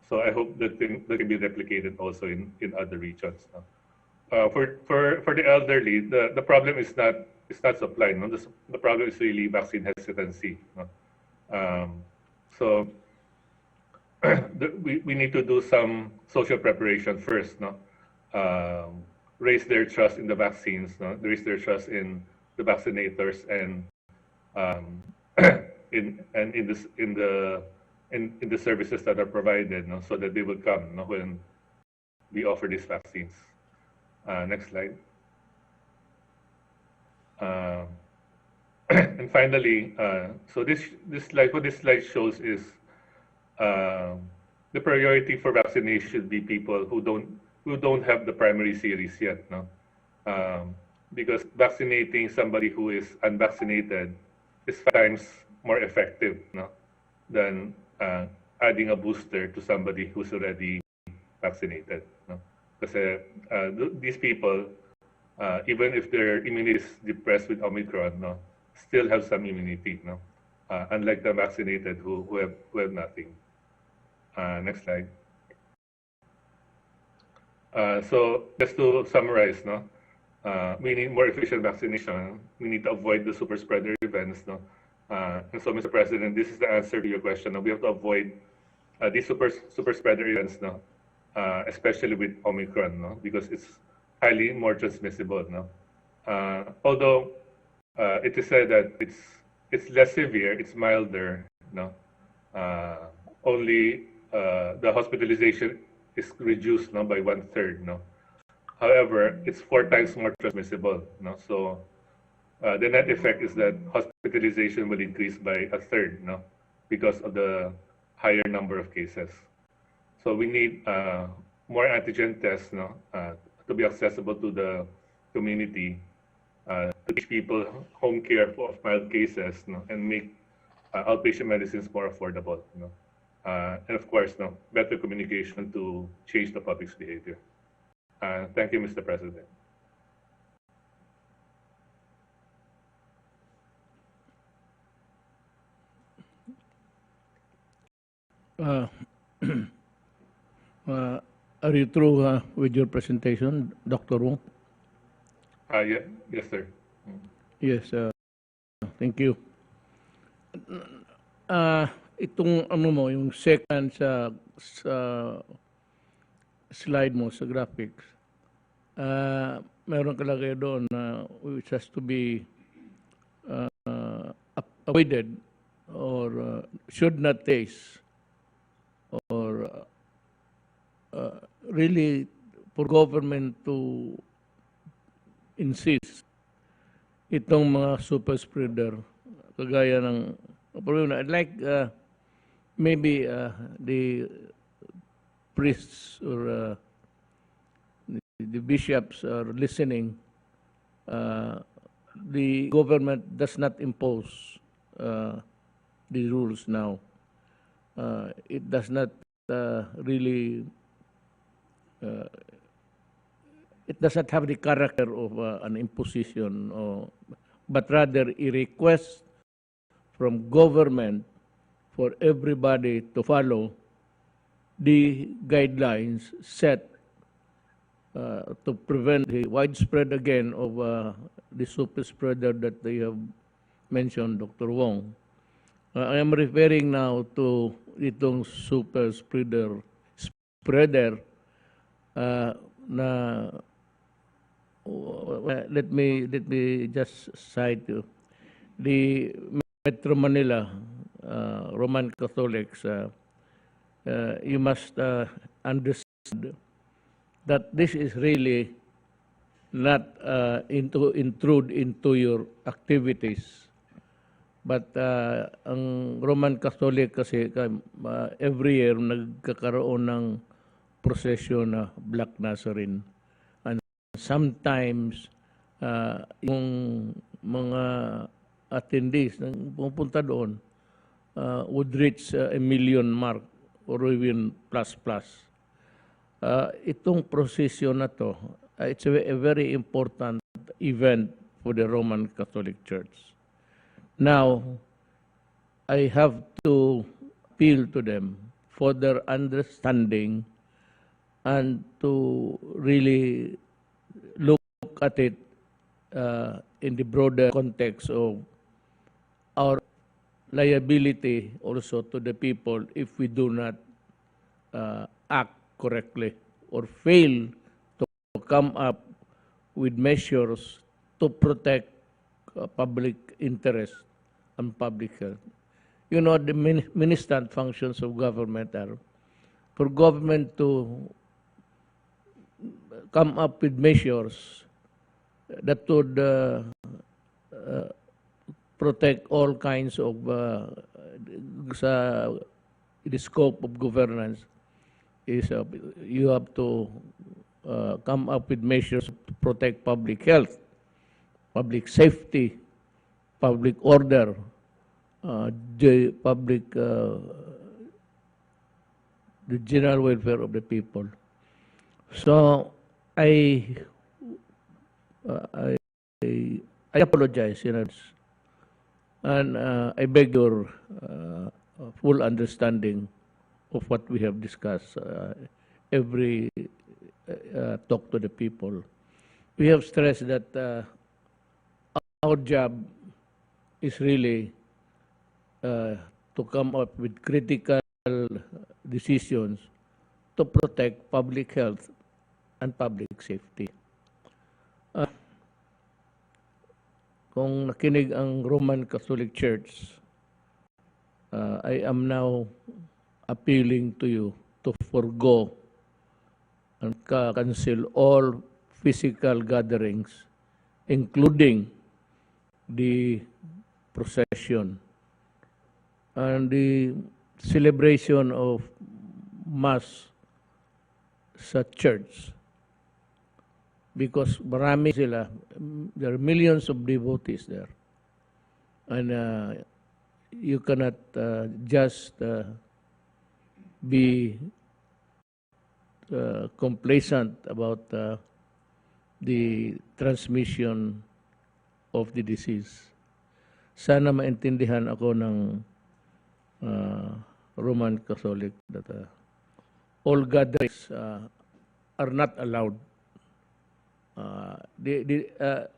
So I hope that can be replicated also in other regions. No? For the elderly, the problem is not supply. No? The problem is really vaccine hesitancy. No? So we need to do some social preparation first. No? Raise their trust in the vaccines. No? Raise their trust in the vaccinators and um, in the services that are provided, no, so that they will come, no, when we offer these vaccines. Next slide. Uh, and finally, so this slide, what this slide shows is the priority for vaccination should be people who don't have the primary series yet, no, because vaccinating somebody who is unvaccinated is 5 times more effective, no, than adding a booster to somebody who's already vaccinated, no, kasi these people, even if their immunity is depressed with Omicron, no, still have some immunity, no, unlike the vaccinated who have nothing. Next slide. So just to summarize, no, we need more efficient vaccination. We need to avoid the super spreader events, no. And so, Mr. President, this is the answer to your question. No? We have to avoid these super spreader events, no, especially with Omicron, no, because it's highly more transmissible, no. Although it is said that it's less severe, it's milder, no. Only the hospitalization is reduced, no, by 1/3, no. However, it's 4 times more transmissible, no. So the net effect is that hospitalization will increase by 1/3, no, because of the higher number of cases. So we need more antigen tests, no, to be accessible to the community, to teach people home care of mild cases, no, and make outpatient medicines more affordable, no. And of course, no, better communication to change the public's behavior. Thank you, Mr. President. Uh, are you through with your presentation, Dr. Wong? Yeah, yes, sir. Yes, thank you. Itong ano mo, yung second sa slide mo sa graphics, meron kalagay doon na which has to be avoided or should not taste or really for government to insist itong mga super spreader kagaya ng I'd like maybe the priests or the bishops are listening. The government does not impose the rules now. It does not really. It does not have the character of an imposition, but rather a request from government for everybody to follow the guidelines set to prevent the widespread again of the super spreader that they have mentioned, Dr. Wong. I am referring now to itong super spreader na let me just cite you. The Metro Manila Roman Catholics, you must understand that this is really not intrude into your activities. But ang Roman Catholic kasi every year nagkakaroon ng prosesyon na Black Nazarene. And sometimes yung mga attendees na pupunta doon would reach a million mark or even plus. Itong prosesyon na to, it's a very important event for the Roman Catholic Church. Now, I have to appeal to them for their understanding and to really look at it in the broader context of our liability also to the people if we do not act correctly or fail to come up with measures to protect public interest and public health. You know, the ministerial functions of government are for government to come up with measures that would protect all kinds of sa the scope of governance is you have to come up with measures to protect public health, public safety, public order, the public, the general welfare of the people. So I apologize, and I beg your full understanding of what we have discussed every talk to the people. We have stressed that our job is really to come up with critical decisions to protect public health and public safety. Kung nakinig ang Roman Catholic Church, I am now appealing to you to forgo and cancel all physical gatherings, including the procession and the celebration of Mass sa church. Because marami sila, there are millions of devotees there. And you cannot just be complacent about the transmission of the disease. Sana maintindihan ako ng Roman Catholic that all gatherings are not allowed.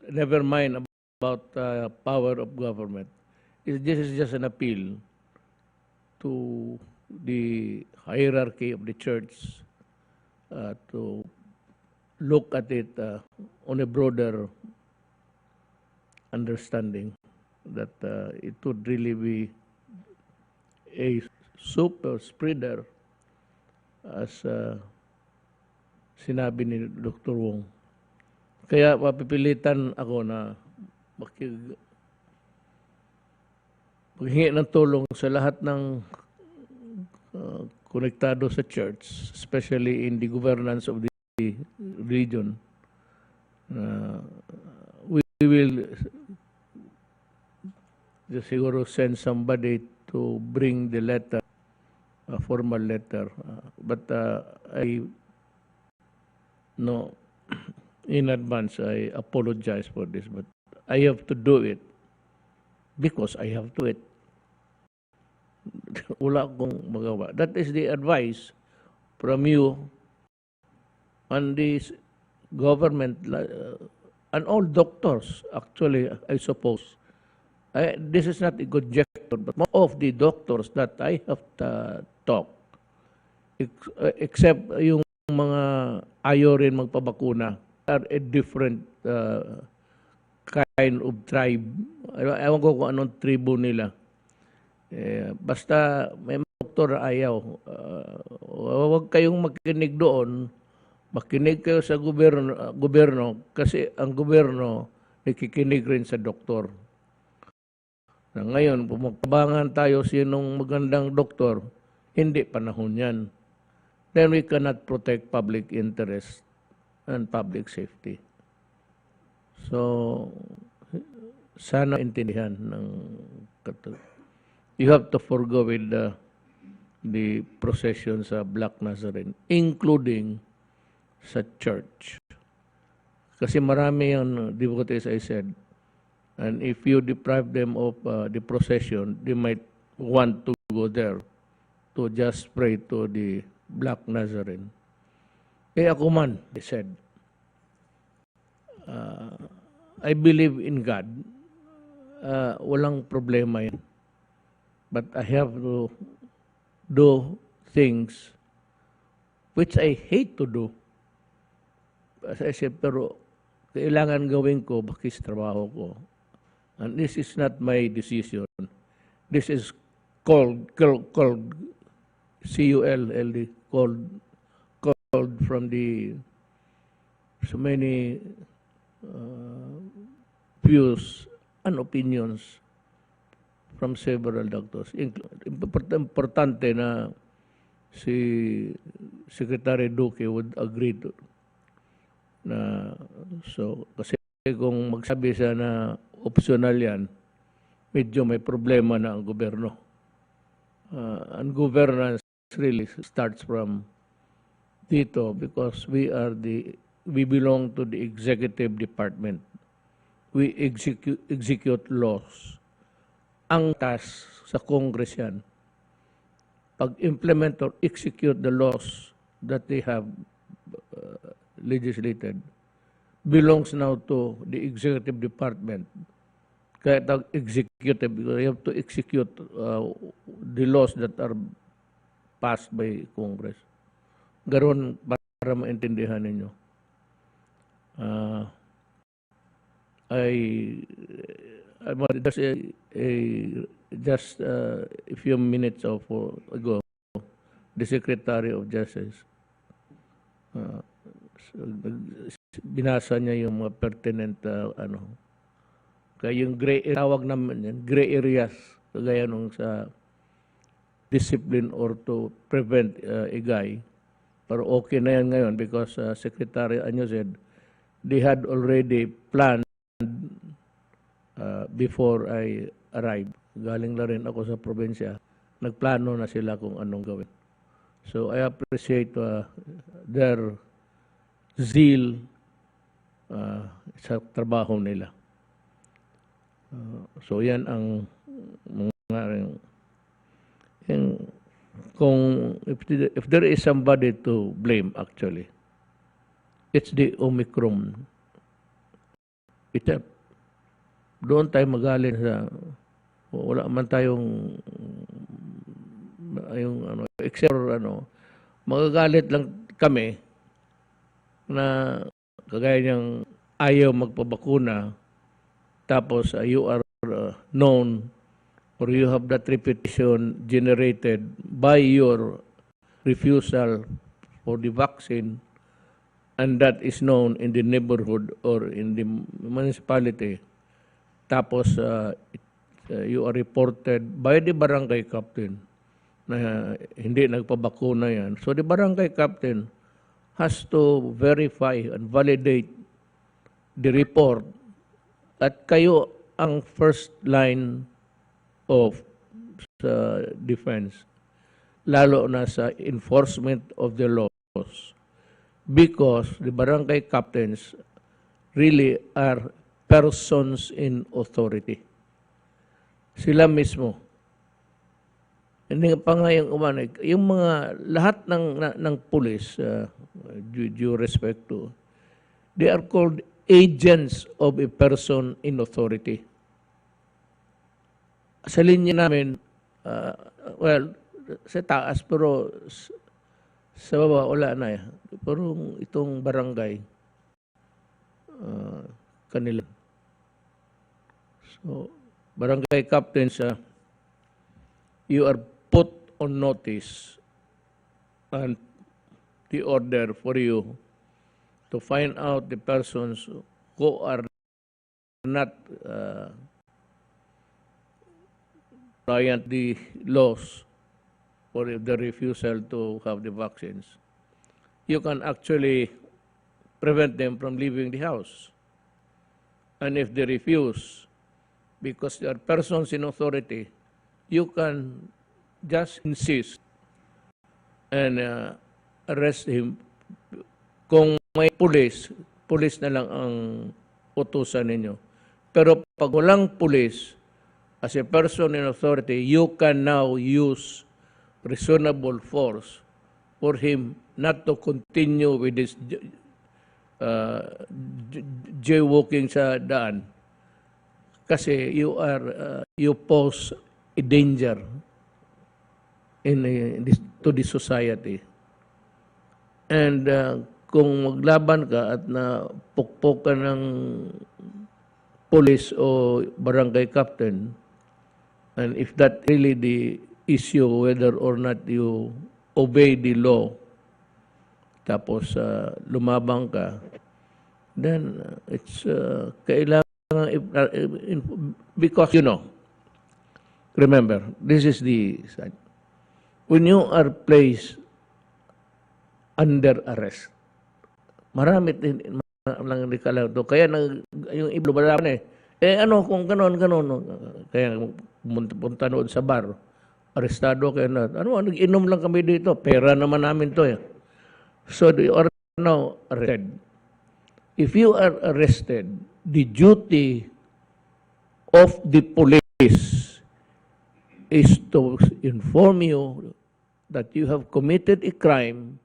Never mind about power of government. This is just an appeal to the hierarchy of the church to look at it on a broader understanding that it would really be a super spreader as sinabi ni Dr. Wong. Kaya mapipilitan ako na maghingi ng tulong sa lahat ng konektado sa church, especially in the governance of the region. We will siguro send somebody to bring the letter, a formal letter. But I know in advance, I apologize for this, but I have to do it because I have to it. Wala akong magawa. That is the advice from you and this government and all doctors, actually, I suppose. This is not a conjecture, but most of the doctors that I have talked, except yung mga ayaw rin magpabakuna, are a different kind of tribe. Ewan ko kung anong tribo nila. Basta may mga doktor na ayaw. Huwag kayong makinig doon. Makinig kayo sa gobyerno kasi ang gobyerno nakikinig rin sa doktor. Na ngayon, pumagpabangan tayo sinong magandang doktor, hindi panahon yan. Then we cannot protect public interest and public safety. So, sana intindihan ng you have to forgo with the procession sa Black Nazarene, including sa church. Kasi marami yung devotees, I said, and if you deprive them of the procession, they might want to go there to just pray to the Black Nazarene. Eh ako man, they said, I believe in God. Walang problema yan. But I have to do things which I hate to do. As I said, pero kailangan gawin ko bakit trabaho ko. And this is not my decision. This is called C-U-L-L-D, called from the so many views and opinions from several doctors. Importante na si Secretary Duque would agree to na so kasi kung magsabi siya na optional yan, medyo may problema na ang gobyerno. And governance really starts from dito because we belong to the executive department. We execute laws. Ang task sa Congress yan, pag-implement or execute the laws that they have legislated, belongs now to the executive department. Kaya executive, because you have to execute the laws that are passed by Congress. Garon para maintindihan ninyo. Just a few minutes ago, the Secretary of Justice, binasa niya yung mga pertinent kaya yung tawag naman yan, gray areas, kagaya nung sa discipline or to prevent a guy. Pero okay na yan ngayon because Secretary Anyo said they had already planned before I arrived. Galing na rin ako sa probinsya. Nagplano na sila kung anong gawin. So I appreciate their zeal sa trabaho nila. So yan ang mga kung if there is somebody to blame actually, it's the Omicron. Doon tayo magaling sa wala man tayong except magagalit lang kami na kagaya niyang ayaw magpabakuna tapos you are known or you have that reputation generated by your refusal for the vaccine, and that is known in the neighborhood or in the municipality. Tapos you are reported by the barangay captain na hindi nagpabakuna yan. So the barangay captain has to verify and validate the report at kayo ang first line of defense, lalo na sa enforcement of the laws, because the barangay captains really are persons in authority. Sila mismo. Hindi pa nga yung mga lahat ng pulis, due respect to, they are called agents of a person in authority. Sa linya namin, sa taas, pero sa baba, wala na. Pero itong barangay, kanila. So, barangay captains, you are put on notice and the order for you to find out the persons who are not compliant the laws for the refusal to have the vaccines. You can actually prevent them from leaving the house. And if they refuse, because they are persons in authority, you can just insist and arrest him. Kung may pulis na lang ang utusan ninyo. Pero pag walang pulis, as a person in authority, you can now use reasonable force for him not to continue with this jaywalking sa daan. Kasi you pose a danger to the society. And kung maglaban ka at napukpok ka ng police o barangay captain, and if that really the issue, whether or not you obey the law, tapos lumabang ka, then it's kailangan, because remember, this is the side. When you are placed under arrest, marami lang to. Kaya yung iba malaman kung ganon, kaya punta noon sa bar, arestado kayo na, nag-inom lang kami dito, pera naman namin to. So you are now arrested. If you are arrested, the duty of the police is to inform you that you have committed a crime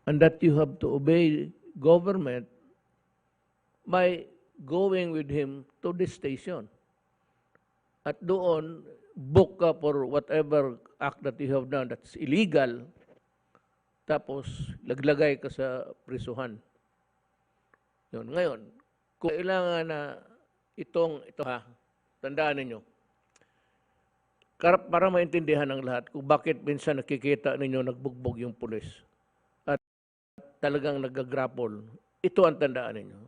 and that you have to obey government by going with him to the station. At doon, book ka for whatever act that you have done that's illegal, tapos laglagay ka sa prisuhan. Yun. Ngayon, kung kailangan na ito tandaan ninyo, para maintindihan ng lahat kung bakit minsan nakikita ninyo nagbugbog yung pulis at talagang nagagrapple, ito ang tandaan ninyo.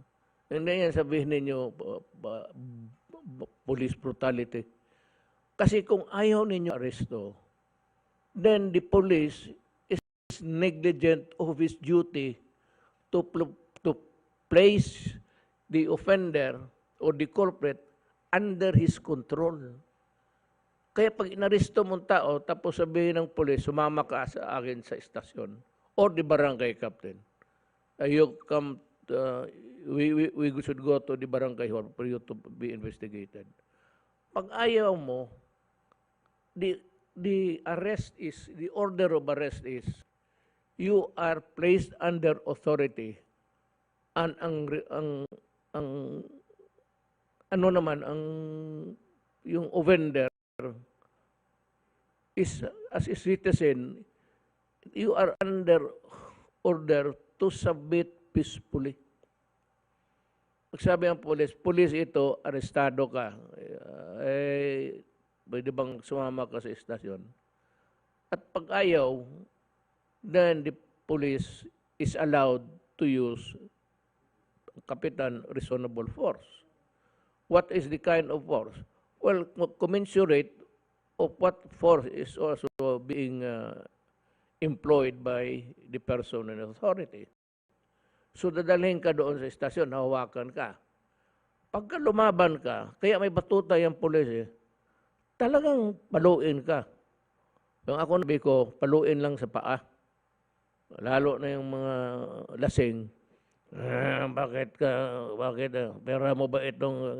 Hindi yan sabihin ninyo police brutality. Kasi kung ayaw ninyo aresto, then the police is negligent of his duty to place the offender or the culprit under his control. Kaya pag inaresto mong tao, tapos sabihin ng police, sumama ka sa akin sa estasyon or the barangay captain. You come, we should go to the barangay hall for you to be investigated. Pag ayaw mo, the arrest is, the order of arrest is, you are placed under authority. And yung offender is, as a citizen, you are under order to submit peacefully. Pagsabi ng police ito, arestado ka, pwede bang sumama ka sa estasyon? At pag ayaw, then the police is allowed to use Kapitan reasonable force. What is the kind of force? Well, commensurate of what force is also being employed by the person in authority. So dadalhin ka doon sa estasyon, hawakan ka. Pagka lumaban ka, kaya may batuta yung pulis talagang paluin ka. Yung ako nabi ko, paluin lang sa paa. Lalo na yung mga lasing. Bakit pera mo ba itong,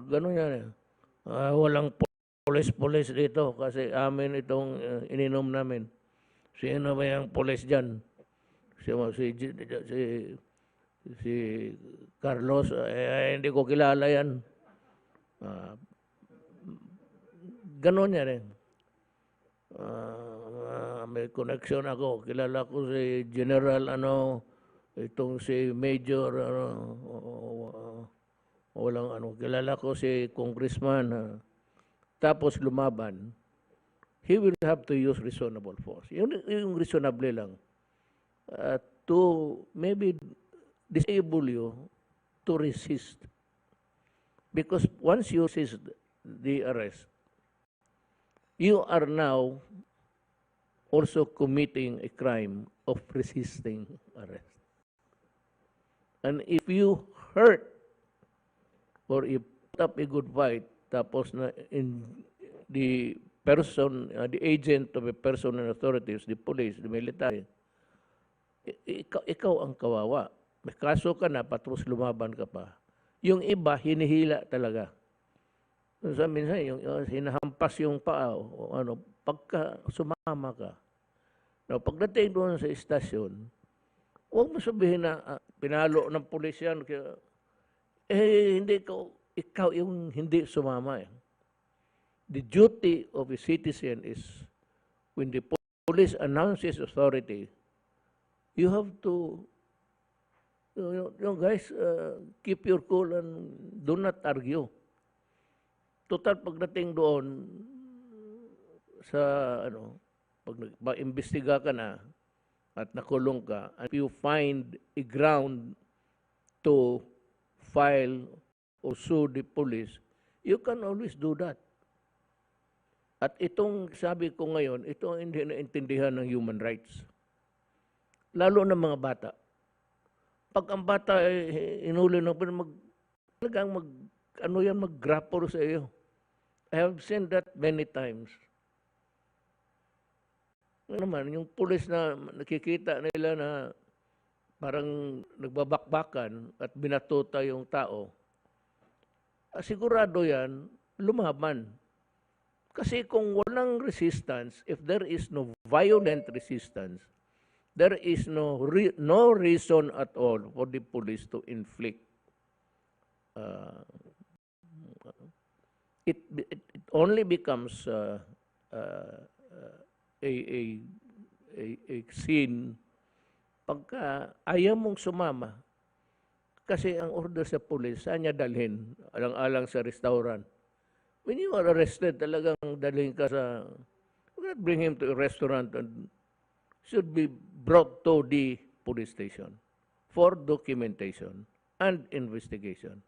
ganun yan walang pulis dito kasi amin itong ininom namin. Sino ba yung pulis dyan? Si Carlos, hindi ko kilala yan. Ganun yan may connection ako. Kilala ko si General itong si Major kilala ko si Congressman tapos lumaban, he will have to use reasonable force. Yung reasonable lang to maybe disable you to resist. Because once you resist the arrest, you are now also committing a crime of resisting arrest. And if you hurt or you put up a good fight, tapos na in the person, the agent of a person in authorities, the police, the military, ikaw ang kawawa. May kaso ka na, patros lumaban ka pa. Yung iba, hinihila talaga. Minsan, yung hinahampas yung paa, pagka sumama ka. Now, pagdating doon sa estasyon, huwag mo sabihin na pinalo ng pulis yan. Hindi ikaw yung hindi sumama. The duty of a citizen is when the police announces authority, you have to Guys, keep your cool and do not argue. Total pagdating doon sa pag imbestiga ka na at nakulong ka, and if you find a ground to file or sue the police, you can always do that. At itong sabi ko ngayon, ito ang hindi naintindihan ng human rights. Lalo ng mga bata. Pag ang bata ay inuli ng talagang mag-grapple sa iyo. I have seen that many times. Naman, yung pulis na nakikita nila na parang nagbabakbakan at binatuta yung tao, sigurado yan, lumaban. Kasi kung walang resistance, if there is no violent resistance, there is no reason at all for the police to inflict. It only becomes a sin pagka ayaw mong sumama. Kasi ang order sa police, saan niya dalhin? Alang-alang sa restaurant. When you are arrested, talagang dalhin ka sa, you cannot bring him to a restaurant and should be brought to the police station for documentation and investigation.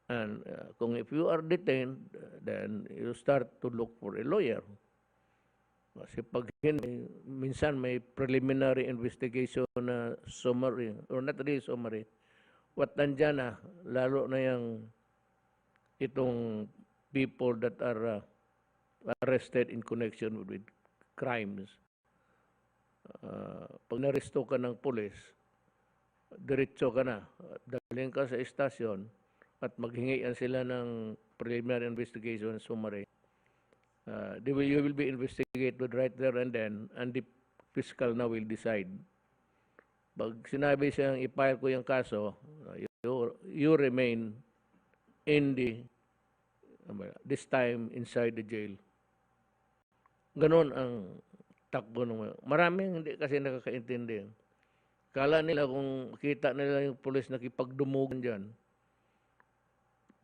And kung if you are detained, then you start to look for a lawyer. Kasi pag minsan may preliminary investigation na summary, or not really summary, what nandyan na, lalo na yung itong people that are arrested in connection with crimes. Pag naresto ka ng pulis, diretso ka na, dalhin ka sa estasyon at maghingian sila ng preliminary investigation summary. You will be investigated right there and then, and the fiscal na will decide. Pag sinabi siyang i-file ko yung kaso, you remain in this time inside the jail. Ganon ang takbo ng maraming hindi kasi nakakaintindi. Kala nila kung kita nila yung pulis nakipagdumugan dyan,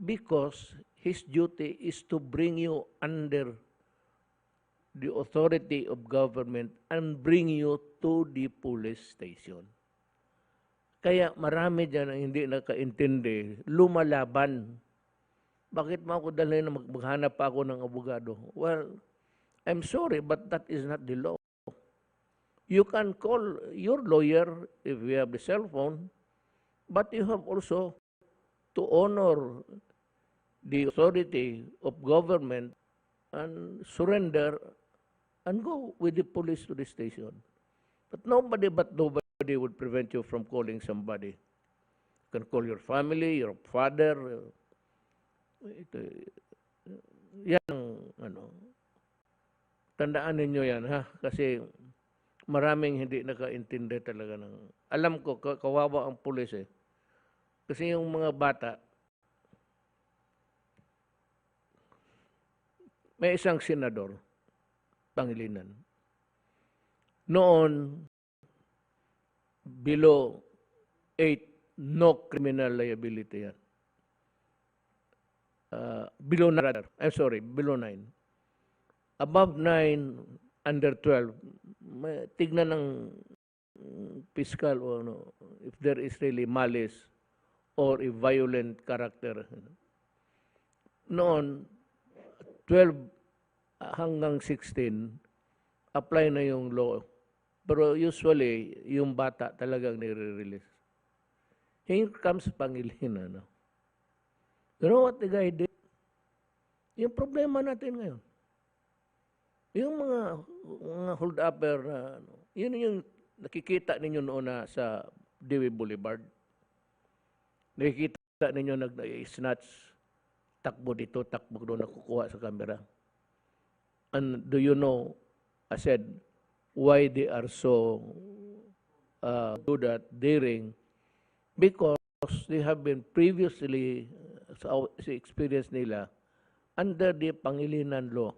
because his duty is to bring you under the authority of government and bring you to the police station. Kaya marami dyan ang hindi nakaintindi, lumalaban. Bakit mo ako dalhin na maghanap pa ako ng abogado? Well, I'm sorry, but that is not the law. You can call your lawyer if you have the cell phone, but you have also to honor the authority of government and surrender and go with the police to the station. But nobody would prevent you from calling somebody. You can call your family, your father. Yan, tandaan ninyo yan, ha? Kasi maraming hindi nakaintindi talaga ng... Alam ko, kawawa ang pulis eh. Kasi yung mga bata, may isang senador, Pangilinan. Noon, below 8, no criminal liability yan. Below 9. Below 9. Above 9, under 12, tignan ng fiscal o if there is really malice or a violent character. Noon, 12 hanggang 16, apply na yung law. Pero usually, yung bata talagang nire-release. Here comes Pangilinan. You know what the guy did? Yung problema natin ngayon. Yung mga hold-upper, yun yung nakikita ninyo noon na sa Dewey Boulevard. Nakikita ninyo nag-snatch, takbo dito, takbo doon, nakukuha sa camera. And do you know, I said, why they are so good at daring? Because they have been previously, sa experience nila, under the Pangilinan law.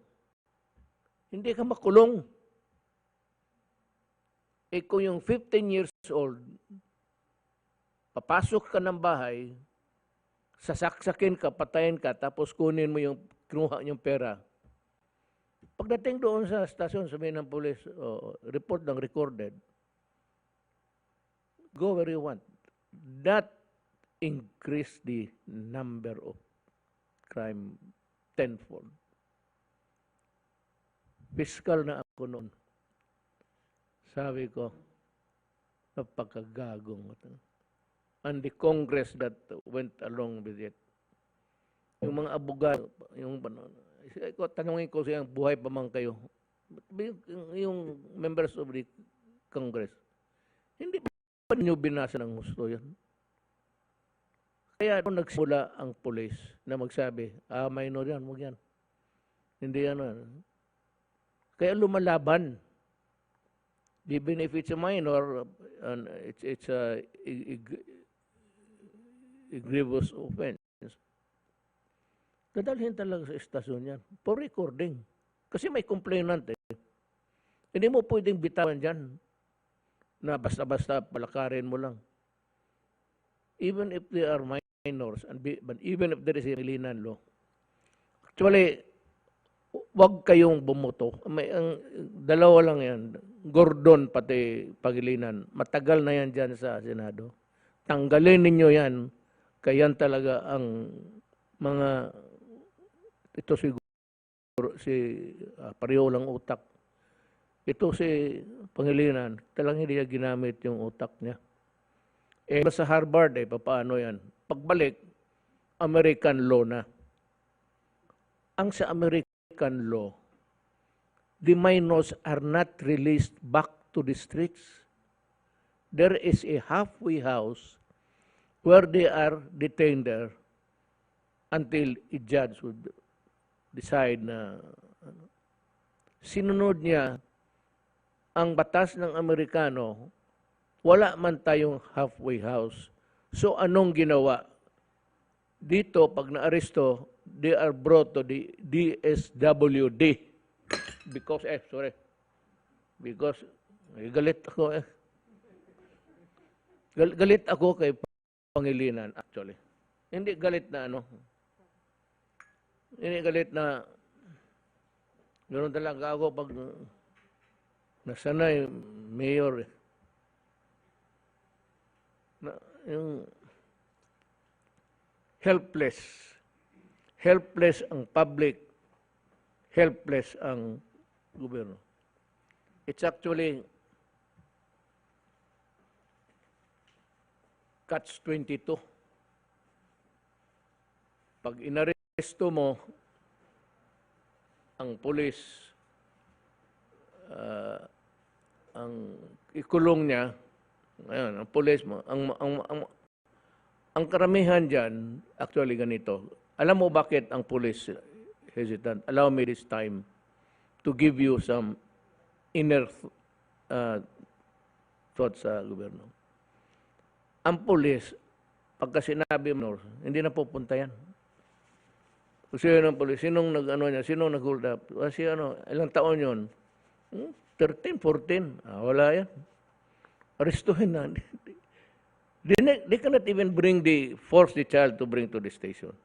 Hindi ka makulong. Kung yung 15 years old, Papasok ka ng bahay, sasaksakin ka, patayin ka, tapos kunin mo yung kinuha yung pera. Pagdating doon sa stasyon, sabihin ng pulis, report ng recorded, go where you want. That increase the number of crime tenfold. Fiscal na ako noon. Sabi ko, napakagagong. And the Congress that went along with it. Yung mga abogado, tanungin ko siya, buhay pa man kayo. Yung members of the Congress, hindi pa niyo binasa ng gusto yan. Kaya nung nagsimula ang pulis na magsabi, minor yan, huwag yan. Hindi yan. Kaya lumalaban. Even if it's a minor, and it's a grievous offense. Dadalhin talaga sa estasyon yan for recording. Kasi may complainant eh. Hindi mo pwedeng bitawan dyan na basta-basta palakarin mo lang. Even if they are minors, but even if there is a Pilipinas law. Actually, wag kayong bumoto. Ang dalawa lang yan. Gordon pati Pagilinan. Matagal na yan dyan sa Senado. Tanggalin ninyo yan. Kaya talaga ang mga ito siguro pareho lang utak. Ito si Pangilinan, talagang hindi niya ginamit yung utak niya. Sa Harvard paano yan? Pagbalik, American law na. Ang sa American law, the minors are not released back to the streets. There is a halfway house where they are detained there until a judge would decide na sinunod niya ang batas ng Amerikano, wala man tayong halfway house. So anong ginawa? Dito, pag naaresto, they are brought to the DSWD. Because galit ako Galit ako kay Pangilinan actually. Hindi galit na Hindi galit na ganoon talaga ako pag nasanay mayor yung helpless ang public, helpless ang gobyerno. It's actually catch-22. Pag inaresto mo ang pulis, ang ikulong niya, ngayon, ang pulis mo, ang karamihan dyan, actually ganito. Alam mo bakit ang pulis hesitant? Allow me this time to give you some inner thoughts sa gobyerno. Ang pulis, pagka sinabi mo, hindi na pupunta yan. Kasi yun ang pulis, sinong nag-hold up? Kasi ilang taon yun? 13, 14. Wala yan. Arestuhin na. They cannot even force the child to bring to the station.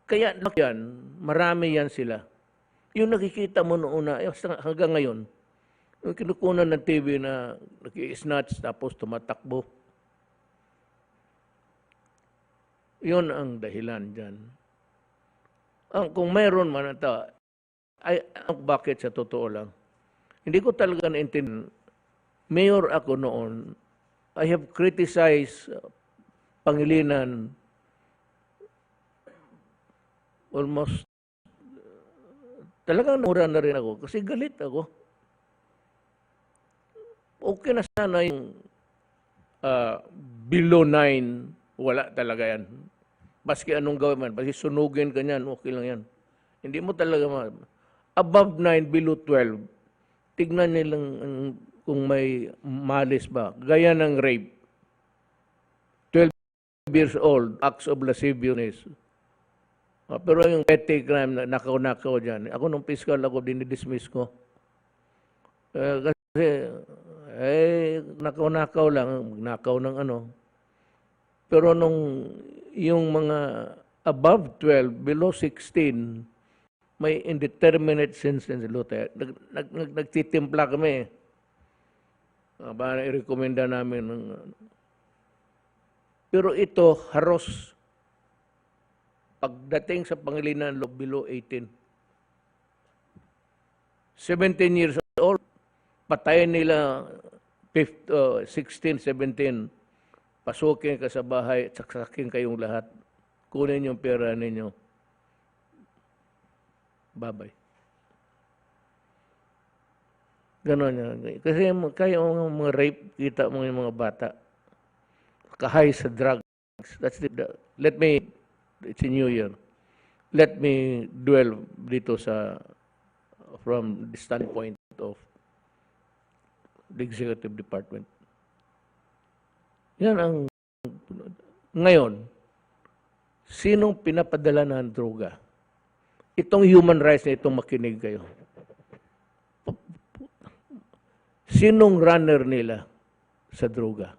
Kaya yan, marami yan sila. Yung nakikita mo noon hanggang ngayon, yung kinukunan ng TV na naki-snatch tapos tumatakbo. Yun ang dahilan dyan. Kung mayroon man bakit sa totoo lang, hindi ko talaga naintindihan. Mayor ako noon, I have criticized Pangilinan almost, talagang mura na rin ako kasi galit ako. Okay na sana yung below 9, wala talaga yan. Baski anong gawin man, baski sunugin ka niyan, okay lang yan. Hindi mo talaga above 9, below 12, tignan nilang kung may malis ba. Gaya ng rape. 12 years old, acts of lasciviousness. Pero yung petty crime, nakaw-nakaw dyan. Ako nung fiscal ako, dinidismiss ko. Kasi, nakaw-nakaw lang, nakaw ng Pero yung mga above 12, below 16, may indeterminate sentence. Nagtitimpla kami. Para i-recommenda namin. Pero ito, haros. Pagdating sa Pangilinan, below 18. 17 years old, patayin nila 16, 17. Pasukin ka sa bahay, saksakin kayong lahat. Kunin yung pera ninyo. Bye-bye. Ganon yan. Kasi kaya mga rape, kita mo yung mga bata. Kahay sa drugs. It's a new year. Let me dwell dito from the standpoint of the executive department. Yan ang, ngayon, sinong pinapadala ng droga? Itong human rights na itong makinig kayo. Sinong runner nila sa droga?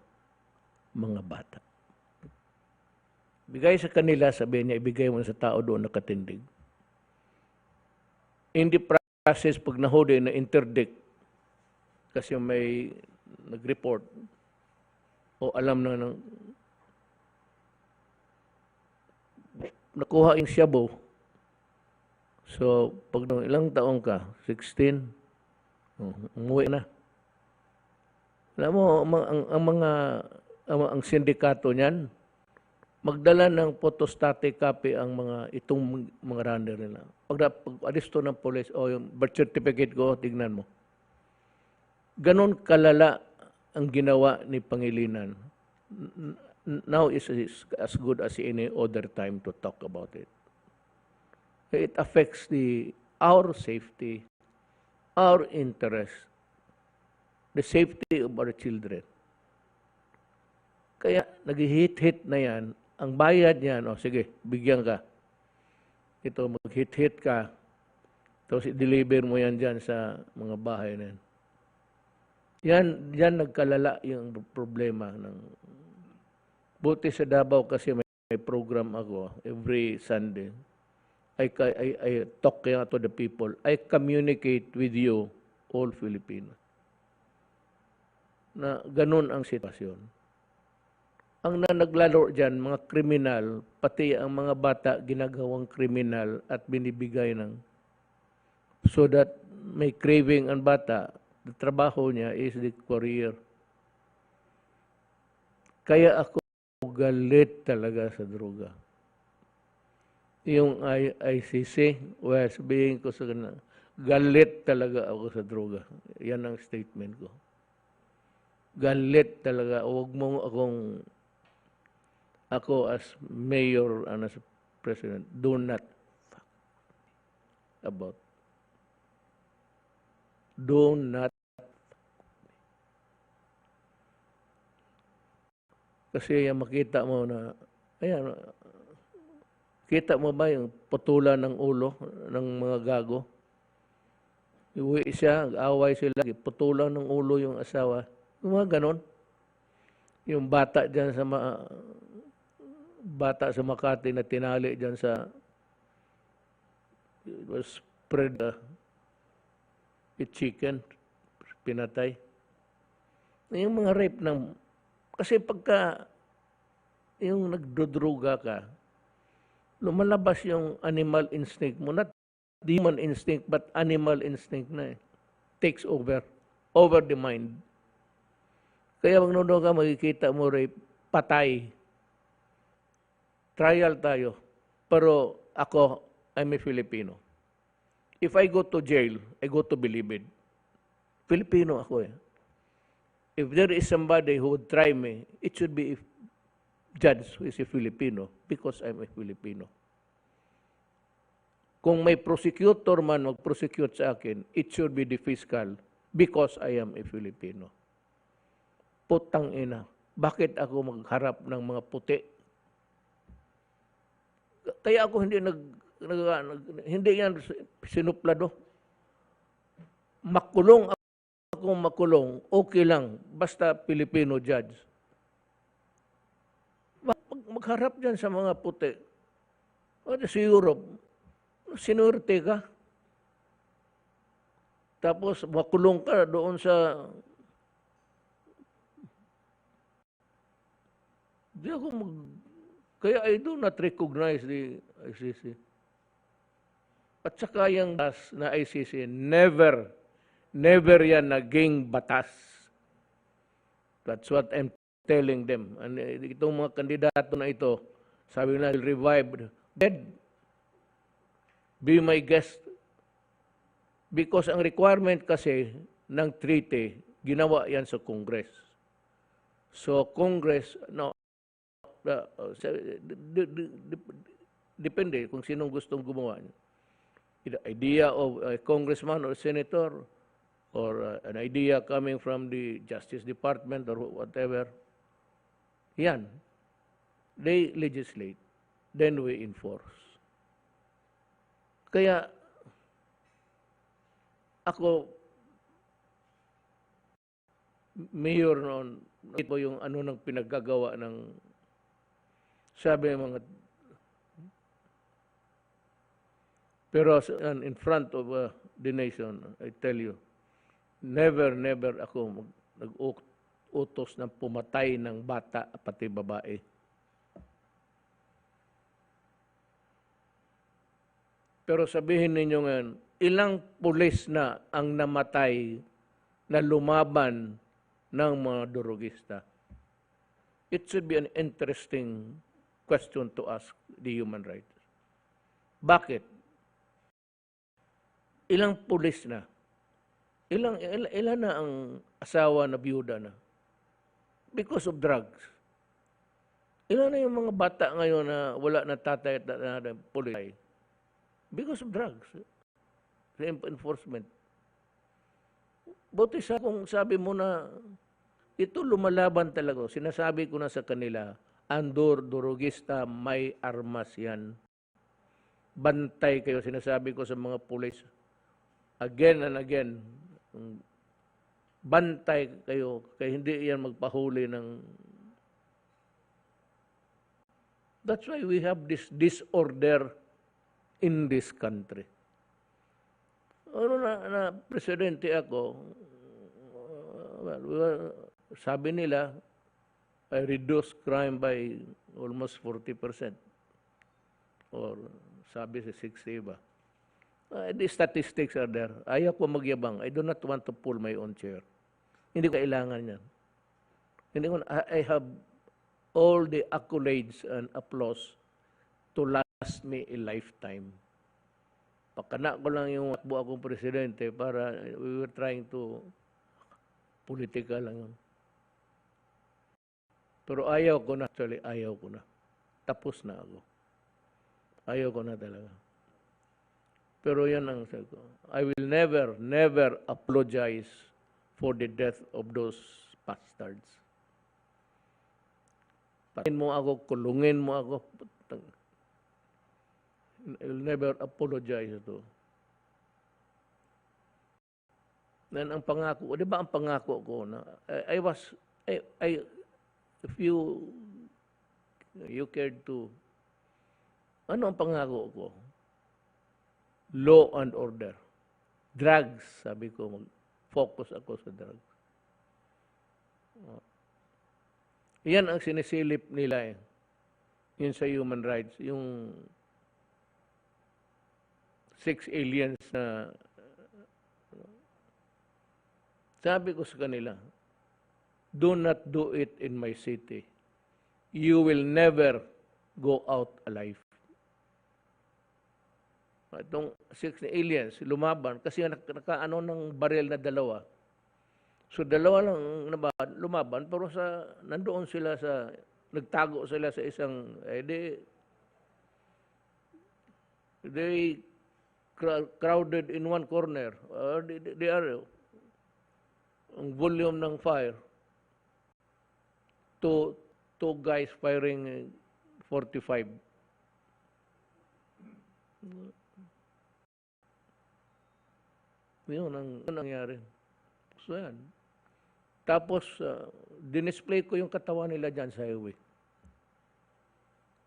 Mga bata. Bigay sa kanila, sabi niya, ibigay mo sa tao doon nakatindig. In the process, pag nahuli na interdict, kasi may nag-report, o alam na nakuha yung shabu. So, pag ilang taong ka, 16, umuwi na. Alam mo, ang sindikato niyan, magdala ng photostatic copy ang itong mga runner nila. Pag aristo ng police, yung birth certificate ko, tignan mo. Ganon kalala ang ginawa ni Pangilinan. Now is as good as any other time to talk about it. It affects our safety, our interest, the safety of our children. Kaya nag-hit-hit na yan. Ang bayad niyan, sige, bigyan ka. Ito, mag-hit-hit ka. Tapos i-deliver mo yan dyan sa mga bahay na yan. Yan nagkalala yung problema. Buti sa Davao kasi may program ako every Sunday. I talk to the people. I communicate with you, all Filipinos. Na ganun ang sitwasyon. Ang naglaro dyan, mga kriminal, pati ang mga bata ginagawang kriminal at binibigay so that may craving ang bata, the trabaho niya is the career. Kaya ako galit talaga sa droga. Yung ICC, sabihin ko sa kanila, galit talaga ako sa droga. Yan ang statement ko. Galit talaga. Huwag mo ako as mayor and as president, do not about. Do not. Kasi makita mo na, ayan, kita mo ba yung putulan ng ulo ng mga gago? Iuwi siya, away sila, putulan ng ulo yung asawa. Yung mga ganon. Yung bata dyan sa Makati na tinali dyan it was spread chicken, pinatay. Yung mga rape kasi pagka yung nagdodruga ka, lumalabas yung animal instinct mo, not human instinct, but animal instinct na takes over the mind. Kaya pag ka, makikita mo rape, patay. Trial tayo. Pero ako, I'm a Filipino. If I go to jail, I go to Bilibid. Filipino ako eh. If there is somebody who would try me, it should be a judge who is a Filipino because I'm a Filipino. Kung may prosecutor man mag-prosecute sa akin, it should be the fiscal because I am a Filipino. Putang ina. Bakit ako magharap ng mga puti? Kaya ako hindi yan sinuplado. Makulong okay lang, basta Filipino judge. magharap dyan sa mga puti. O sa Europe, sinurte ka. Tapos makulong ka doon sa... Di ako Kaya I do not recognize the ICC. At saka yung batas na ICC, never yan naging batas. That's what I'm telling them. And itong mga kandidato na ito, sabi na, revived. Dead. Be my guest. Because ang requirement kasi ng treaty, ginawa yan sa Congress. So Congress, no, depende kung sinong gustong gumawa. The idea of a congressman or senator or an idea coming from the Justice Department or whatever, yan. They legislate, then we enforce. Kaya, ako, mayor noon, ito yung ano nang pinaggagawa ng, sabi ng mga, pero in front of the nation, I tell you, never ako nag-utos ng pumatay ng bata pati babae. Pero sabihin ninyo ngayon, ilang pulis na ang namatay na lumaban ng mga durugista? It should be an interesting question to ask the human rights. Bakit? Ilang pulis na? Ilan na ang asawa na biyuda na? Because of drugs. Ilan na yung mga bata ngayon na wala na tatay at pulis? Because of drugs. Enforcement. Buti sa kung sabi mo na ito lumalaban talaga. Sinasabi ko na sa kanila, durugista, may armas yan. Bantay kayo, sinasabi ko sa mga pulis. Again and again, bantay kayo, kaya hindi yan magpahuli ng... That's why we have this disorder in this country. Ano na presidente ako, sabi nila, I reduce crime by almost 40%. Or sabi sa 60 ba? The statistics are there. Ayaw ko magyabang. I do not want to pull my own chair. Hindi ko kailangan yan. I have all the accolades and applause to last me a lifetime. Pagkana ko lang yung wakbo akong presidente para we were trying to politika lang yun. Pero ayaw ko na. Actually, ayaw ko na. Tapos na ako. Ayaw ko na talaga. Pero yan ang sabi ko. I will never apologize for the death of those bastards. Patayin mo ako, kulungin mo ako. I will never apologize ito. Then ang pangako, di ba ang pangako ko na if you cared to, ano ang pangako ko? Law and order. Drugs, sabi ko, mag-focus ako sa drugs. Yan ang sinisilip nila eh. Yun sa human rights. Yung 6 aliens na sabi ko sa kanila, do not do it in my city. You will never go out alive. Itong 6 aliens, lumaban, kasi nakaano ng baril na dalawa. So dalawa lang lumaban, pero nandoon sila nagtago sila sa isang, they crowded in one corner. They are, ang volume ng fire, two guys firing 45. Yun ang nangyari. So yan. Tapos, dinisplay ko yung katawan nila dyan sa highway.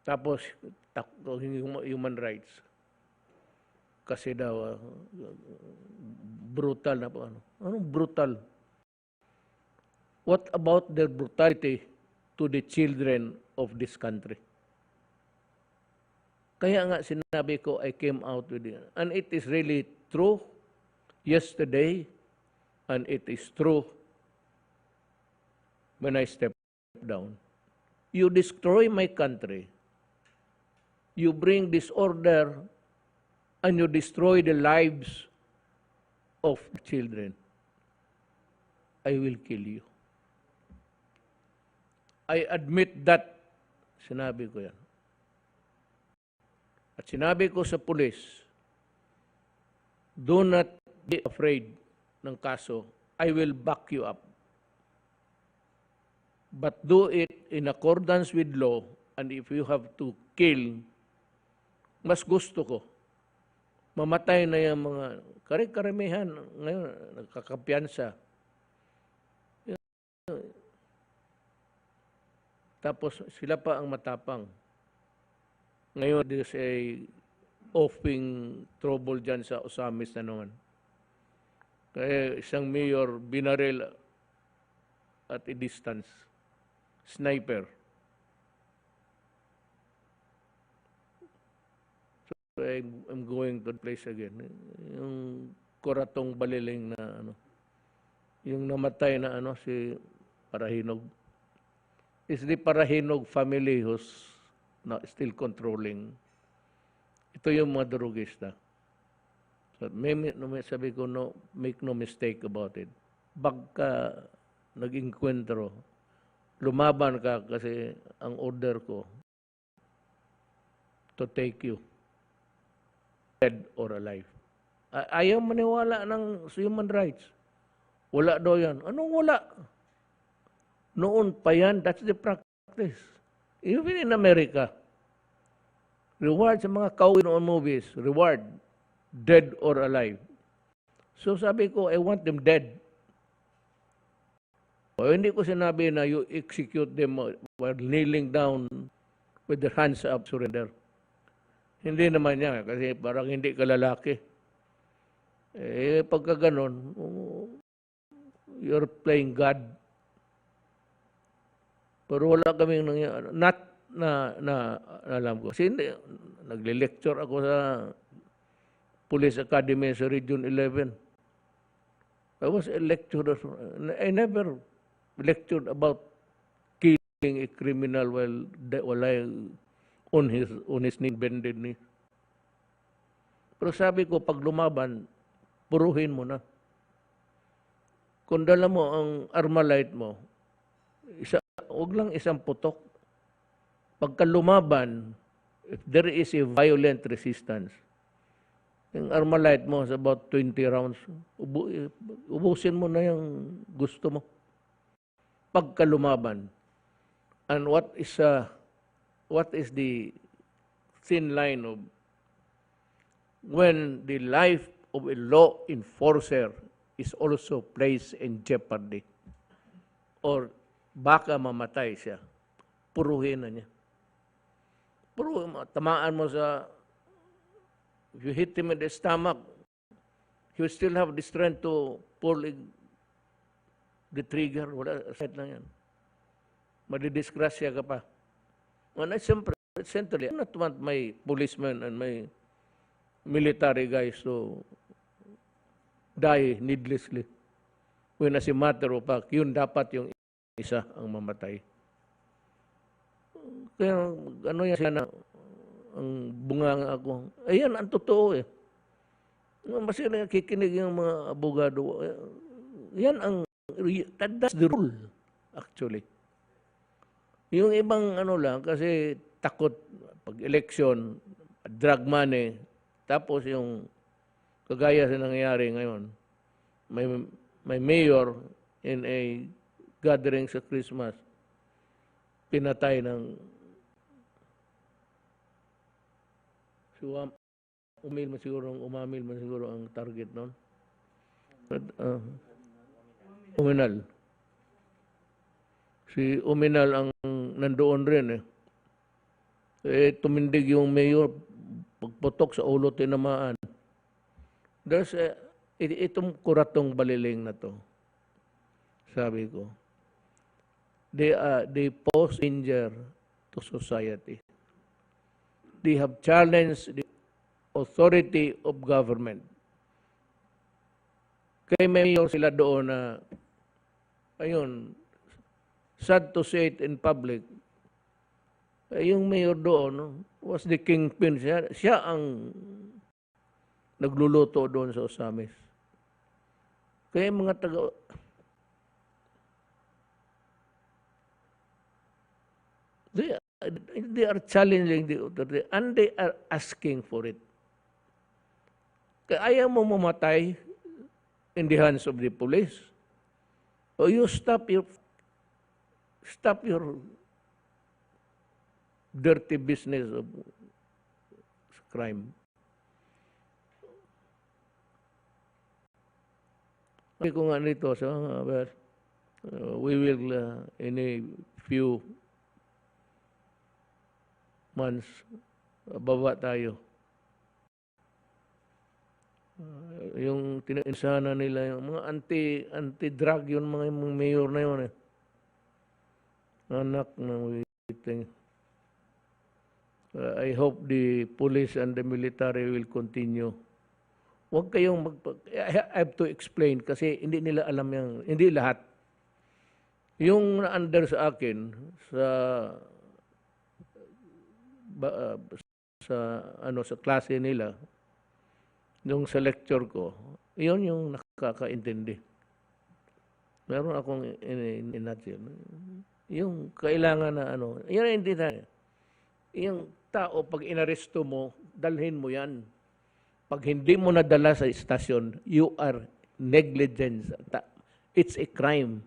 Tapos, human rights. Kasi daw, brutal na po. Anong brutal? What about their brutality to the children of this country? Kaya nga sinabi ko, I came out with it. And it is really true yesterday, and it is true when I step down. You destroy my country. You bring disorder, and you destroy the lives of the children. I will kill you. I admit that. Sinabi ko yan. At sinabi ko sa pulis, do not be afraid ng kaso. I will back you up. But do it in accordance with law, and if you have to kill, mas gusto ko, mamatay na yung mga karamihan ngayon, nagkakapiyansa. Tapos sila pa ang matapang. Ngayon, there's a offing trouble dyan sa Osamis na naman. Kaya isang mayor binaril at a distance. Sniper. So I'm going to the place again. Yung Kuratong Baliling na yung namatay na si Parahinog. Is the Parahinog family who's still controlling. Ito yung mga drugista. So, sabi ko, make no mistake about it. Pagka nag-inkwentro, lumaban ka kasi ang order ko to take you, dead or alive. Ayaw maniwala ng human rights. Wala daw yan. Anong wala? Noon pa yan, that's the practice. Even in America, reward sa mga cowboy noon movies, reward, dead or alive. So sabi ko, I want them dead. O hindi ko sinabi na you execute them while kneeling down with their hands up, surrender. Hindi naman yan, kasi parang hindi ka lalaki. Pagka ganon, you're playing God. Pero wala kaming nangyari. Not na alam ko. Kasi hindi, nagle-lecture ako sa Police Academy sa Region 11. I was a lecturer. I never lectured about killing a criminal while on his knee, bended knee. Pero sabi ko, pag lumaban, puruhin mo na. Kung dala mo ang Armalite mo, huwag lang isang putok. Pagka lumaban, if there is a violent resistance, yung Armalite mo is about 20 rounds, ubusin mo na yung gusto mo. Pagka lumaban. And what is the thin line of when the life of a law enforcer is also placed in jeopardy or baka mamatay siya, puruhin na niya. Tamaan mo sa, if you hit him in the stomach, he will still have the strength to pull the trigger. Wala, set lang yan. Madidisgrasya ka pa. And essentially, I not want my policemen and my military guys to die needlessly. When as a matter of fact, yun dapat yung isa ang mamatay. Kaya ano yan siya na ang bunganga ako. Ayan, ang totoo eh. Kasi nakikinig yung mga abogado. Yan ang, that's the rule actually. Yung ibang lang, kasi takot pag election, drug money, tapos yung kagaya sa nangyayari ngayon, may mayor in a gathering sa Christmas, pinatay ng umamil man siguro ang target noon. Uminal. Si Uminal ang nandoon rin eh. Tumindig yung mayor, pagputok sa ulo, tinamaan. Itong kuratong baliling na to, sabi ko, they pose danger to society. They have challenged the authority of government. Kaya mayor sila doon na, ayun, sad to say it in public, yung mayor doon was the kingpin. Siya ang nagluluto doon sa Osamis. Kaya mga taga... They are challenging the authority and they are asking for it. Kaya ayaw mo mamatay in the hands of the police. O you stop your dirty business of crime. Sabi ko nga nito, we will in a few months, baba tayo. Yung tinainsahan nila, yung mga anti-drug, yun mga mayor na yun. Anak ng waiting. I hope the police and the military will continue. Huwag kayong I have to explain kasi hindi nila alam yan. Hindi lahat. Yung na-under sa akin, sa klase nila, yung sa lecture ko, yun yung nakakaintindi. Meron akong inatid. Yung kailangan na yun ang hindi tayo. Yung tao, pag inaresto mo, dalhin mo yan. Pag hindi mo nadala sa istasyon, you are negligence. It's a crime.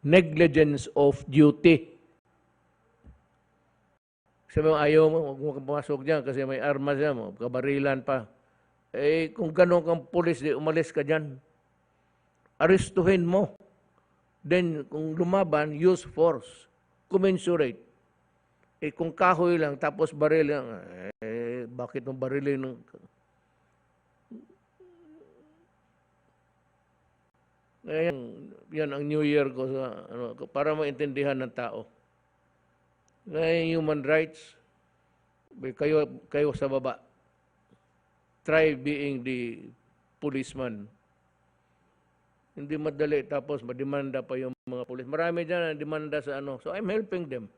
Negligence of duty. Sabi mo, ayaw mo, huwag mo kang pumasok dyan kasi may armas yan mo, kabarilan pa. Kung gano'n kang pulis, umalis ka dyan. Arestuhin mo. Then, kung lumaban, use force. Commensurate. Kung kahoy lang, tapos baril lang, bakit mong barilin ng... Yan ang New Year ko para maintindihan ng tao. Human rights, kayo sa baba. Try being the policeman. Hindi madali, tapos mademanda pa yung mga pulis. Marami dyan ang demanda sa So I'm helping them.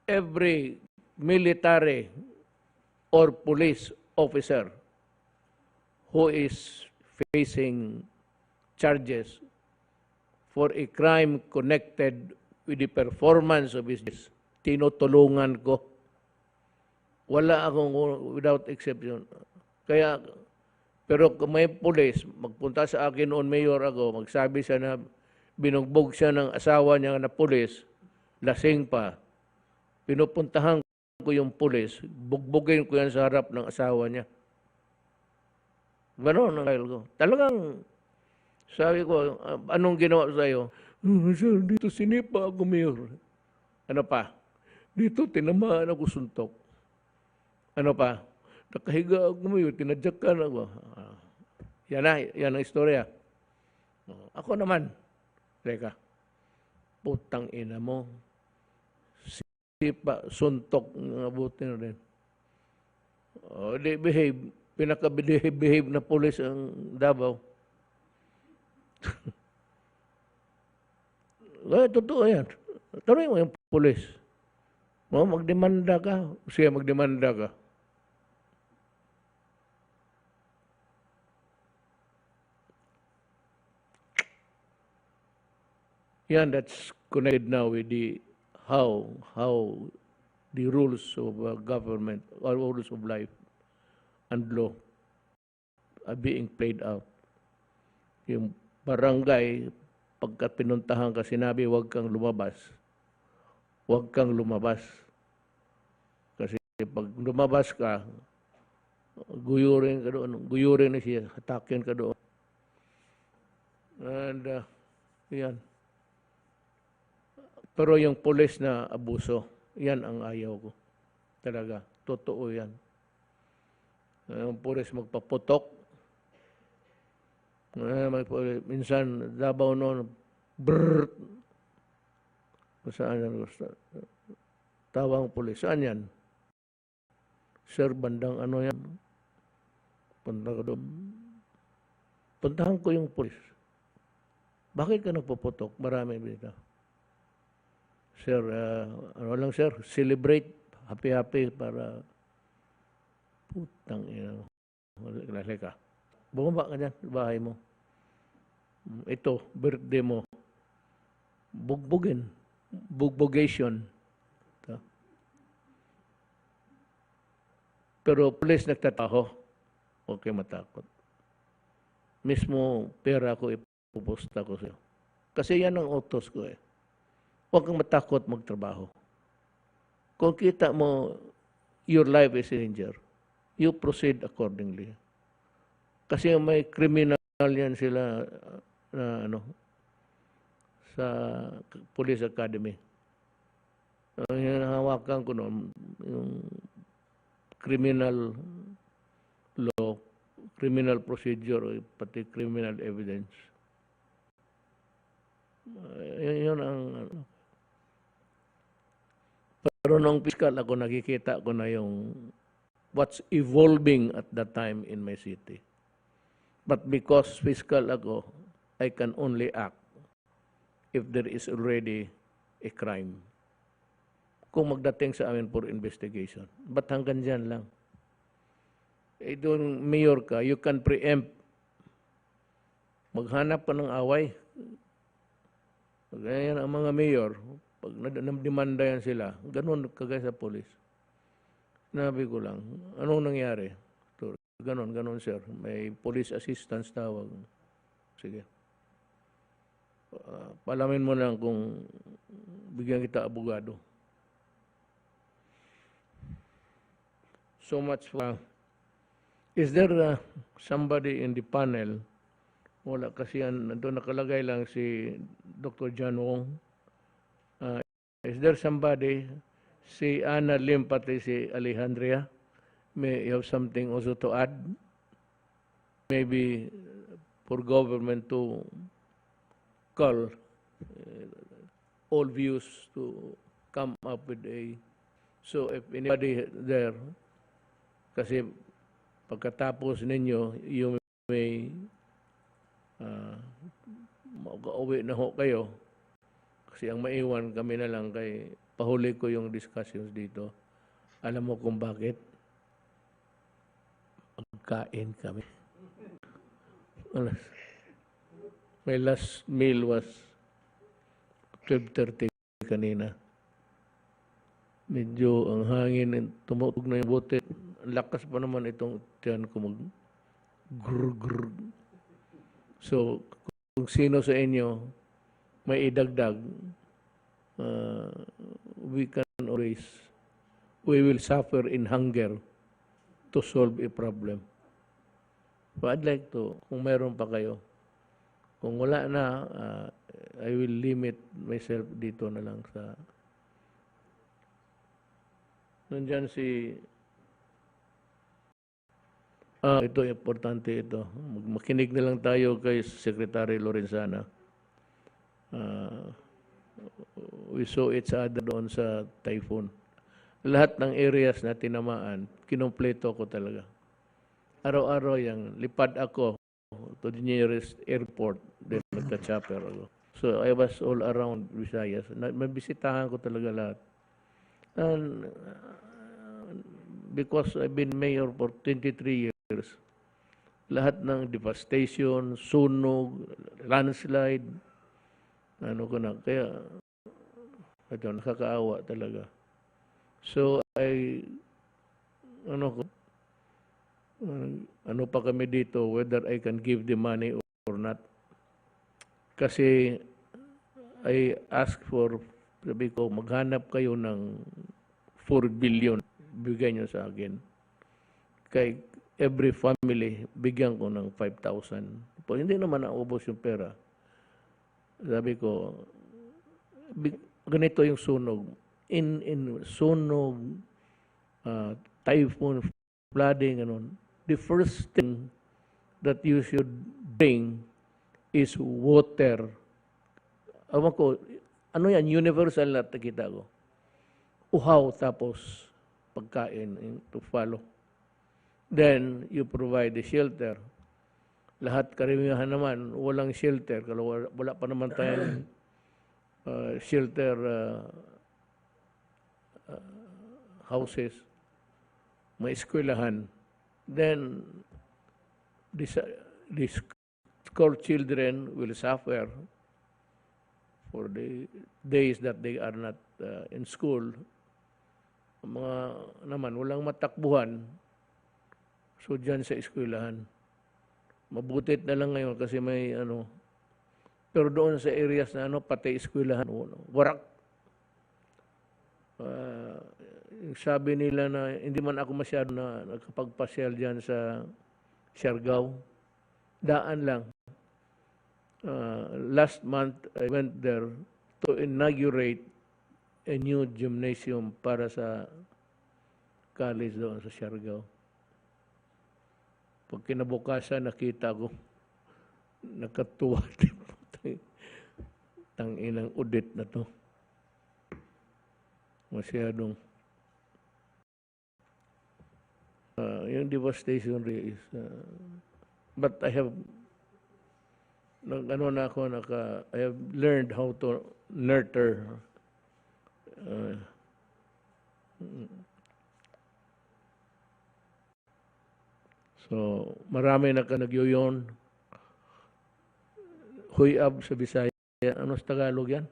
Every military or police officer who is facing charges for a crime connected with the performance of his business, tinutulungan ko. Wala akong without exception. Kaya, pero kung may police, magpunta sa akin noon, mayor ako, magsabi siya na binugbog siya ng asawa niya na police, lasing pa. Pinupuntahan ko yung police, bugbugin ko yan sa harap ng asawa niya. Ganon ang kaya ko. Talagang, sabi ko, anong ginawa sa'yo? Sir, dito sinipa ako, mayor. Ano pa? Dito tinamaan ako suntok. Ano pa? Nakahiga ako, mayor, tinadyakan ako. Yan ang istorya. Ako naman, teka, putang ina mo. Sipa, suntok, abuti na rin. Di behave, pinaka-behave na pulis ang Davao. Totoo yan. Tanong mo yung pulis. Magdemanda ka. Siya magdemanda ka. Yan, that's connected now with the how the rules of government or rules of life and law are being played out. Yung barangay, pagka pinuntahan ka, sinabi, huwag kang lumabas. Huwag kang lumabas. Kasi pag lumabas ka, guyurin ka doon. Guyurin na siya, hatakin ka doon. And, yan. Pero yung pulis na abuso, Yan ang ayaw ko. Talaga, totoo yan. Ang pulis magpaputok. Minsan, Davao noon, brrrr. Saan yan? Tawang pulis. Saan yan? Sir, bandang ano yan? Punta ko doon. Puntahan ko yung pulis. Bakit ka nagpuputok? Marami dito. Sir, ano lang sir, celebrate. Happy-happy para putang ina. Halika. Bumaba ka dyan, bahay mo. Ito, birthday mo. Bugbugin. Bugbugation. Ito. Pero police nagtataho. Okay, matakot. Mismo pera ko ipuposta ko sa'yo. Kasi yan ang utos ko eh. Huwag kang matakot magtrabaho. Kung kita mo, your life is in danger, you proceed accordingly. Kasi may criminal yan sila na sa Police Academy. Ang hinahawakan ko noon, yung criminal law, criminal procedure, pati criminal evidence. Yun ang pero nung fiscal ako, nakikita ko na yung what's evolving at that time in my city. But because fiscal ako, I can only act if there is already a crime. Kung magdating sa amin for investigation. But hanggang dyan lang. Eh doon, mayor ka, you can preempt. Maghanap ka ng away. Ganyan ang mga mayor, pag nademanda yan sila, ganun kagaya sa polis. Sinabi ko lang, anong nangyari? Ganun sir, may police assistance tawag. Sige. Palamin mo lang kung bigyan kita abogado. So much for... Is there somebody in the panel? Wala kasi yan, doon nakalagay lang si Dr. John Wong. Is there somebody, si Ana Lim pati si Alejandria, may you have something also to add? Maybe for government to call all views to come up with a... So if anybody there, kasi pagkatapos ninyo, you may makauwi na ho kayo kasi ang maiwan kami na lang kay pahuli ko yung discussions dito. Alam mo kung bakit? Magkain kami. My last meal was 12:30 kanina. Medyo ang hangin, tumutog na yung bote. Ang lakas pa naman itong tiyan ko mag grrr. So, kung sino sa inyo may idagdag, we will suffer in hunger to solve a problem. So, I'd like to, kung meron pa kayo, kung wala na, I will limit myself dito na lang sa... Nandyan si... ito, importante ito. Makinig na lang tayo kay Secretary Lorenzana. We saw each other doon sa typhoon. Lahat ng areas na tinamaan, kinumpleto ko talaga. Araw-araw yang lipad ako to the nearest airport, then nagka-chopper ako. So I was all around Visayas. Mabisitahan ko talaga lahat. And because I've been mayor for 23 years, lahat ng devastation, sunog, landslide, ano ko na, kaya ito, nakakaawa talaga. So, ano pa kami dito, whether I can give the money or not. Kasi, I ask for, sabi ko, maghanap kayo ng 4 billion, bigay nyo sa akin. Kay every family, bigyan ko ng 5,000. Hindi naman naubos yung pera. Sabi ko, ganito yung sunog. in sunog, typhoon, flooding, the first thing that you should bring is water. Awan ko, ano yan, universal na nakita ko. Uhaw tapos pagkain to follow. Then, you provide the shelter. Lahat karamihan naman, walang shelter. Wala pa naman tayong shelter houses, may eskwelahan. Then, these school children will suffer for the days that they are not in school. Mga naman, walang matakbuhan. So, dyan sa eskwelahan. Mabutit na lang ngayon kasi may pero doon sa areas na pati eskwelahan, warak. Sabi nila na hindi man ako masyado na nagkapagpasyal dyan sa Siargao. Daan lang. Last month, I went there to inaugurate a new gymnasium para sa college doon sa Siargao. Pag kinabukasan, nakita ko, nakatuwa. Tanginang udit na to. Masyadong. Yung devastation really is, but I have, I have learned how to nurture so, marami na nagyuyon. Huyab sa Bisaya. Ano sa Tagalog yan?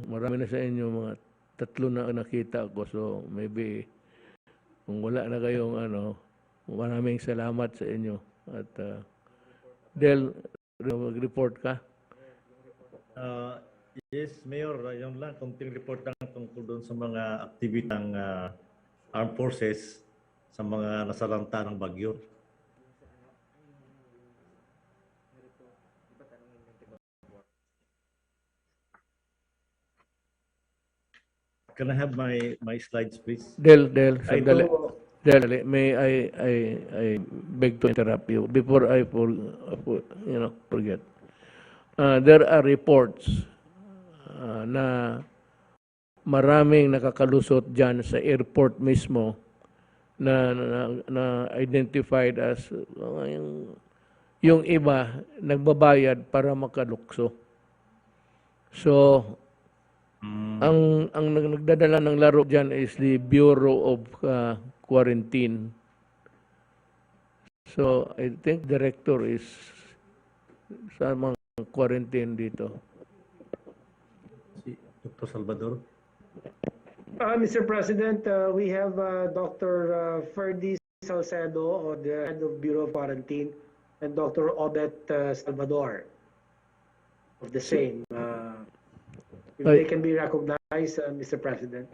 Marami na sa inyo, mga 3 na nakita ko. So, maybe, kung wala na kayong maraming salamat sa inyo. At, Del, mag-report ka? Yes, Mayor, yung lang, kunting report lang tungkol doon sa mga aktivitang armed forces sa mga nasalanta ng bagyo. Can I have my slides, please? Del, sandali. Del, may I beg to interrupt you before I forget. There are reports na maraming nakakalusot dyan sa airport mismo na identified as yung iba nagbabayad para makalukso. So, ang nagdadala ng laro dyan is the Bureau of Quarantine. So, I think director is sa mga quarantine dito. Si Dr. Salvador. Mr. President, we have Dr. Ferdy Salcedo, the head of Bureau of Quarantine, and Dr. Obet Salvador of the same. If they can be recognized, Mr. President.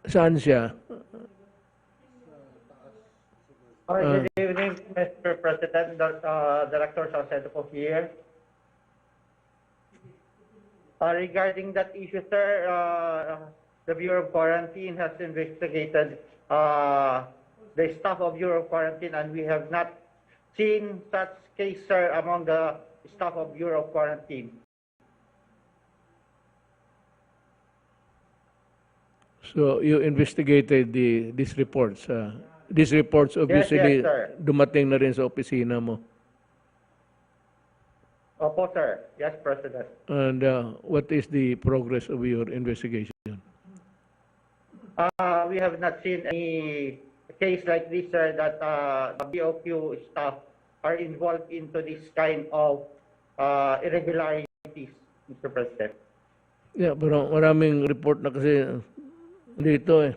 Saan siya? Good evening, Mr. President. Director Salcedo po here. Regarding that issue, sir, the Bureau of Quarantine has investigated the staff of Bureau of Quarantine, and we have not seen such case, sir, among the staff of Bureau of Quarantine. So, you investigated these reports. These reports obviously yes, dumating na rin sa opisina mo. Opo, sir. Yes, President. And what is the progress of your investigation? We have not seen any case like this, sir, that the BOQ staff are involved into this kind of irregularities, Mr. President. Yeah, pero maraming report na kasi dito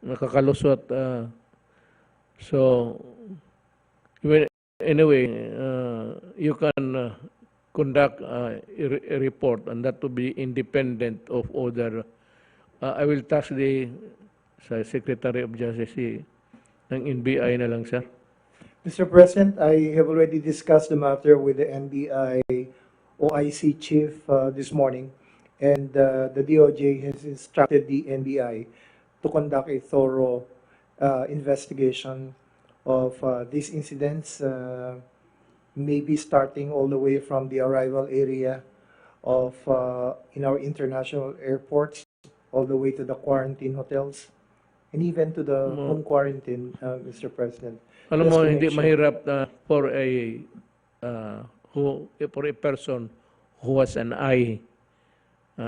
nakakalusot. So, anyway, you can conduct a report, and that to be independent of other. I will task the Secretary of Justice ng NBI na lang, sir. Mr. President, I have already discussed the matter with the NBI OIC chief this morning, and the DOJ has instructed the NBI to conduct a thorough investigation of these incidents, maybe starting all the way from the arrival area of in our international airports, all the way to the quarantine hotels, and even to the home quarantine, Mr. President. Alam Just mo, to hindi make sure. mahirap for a person who has an eye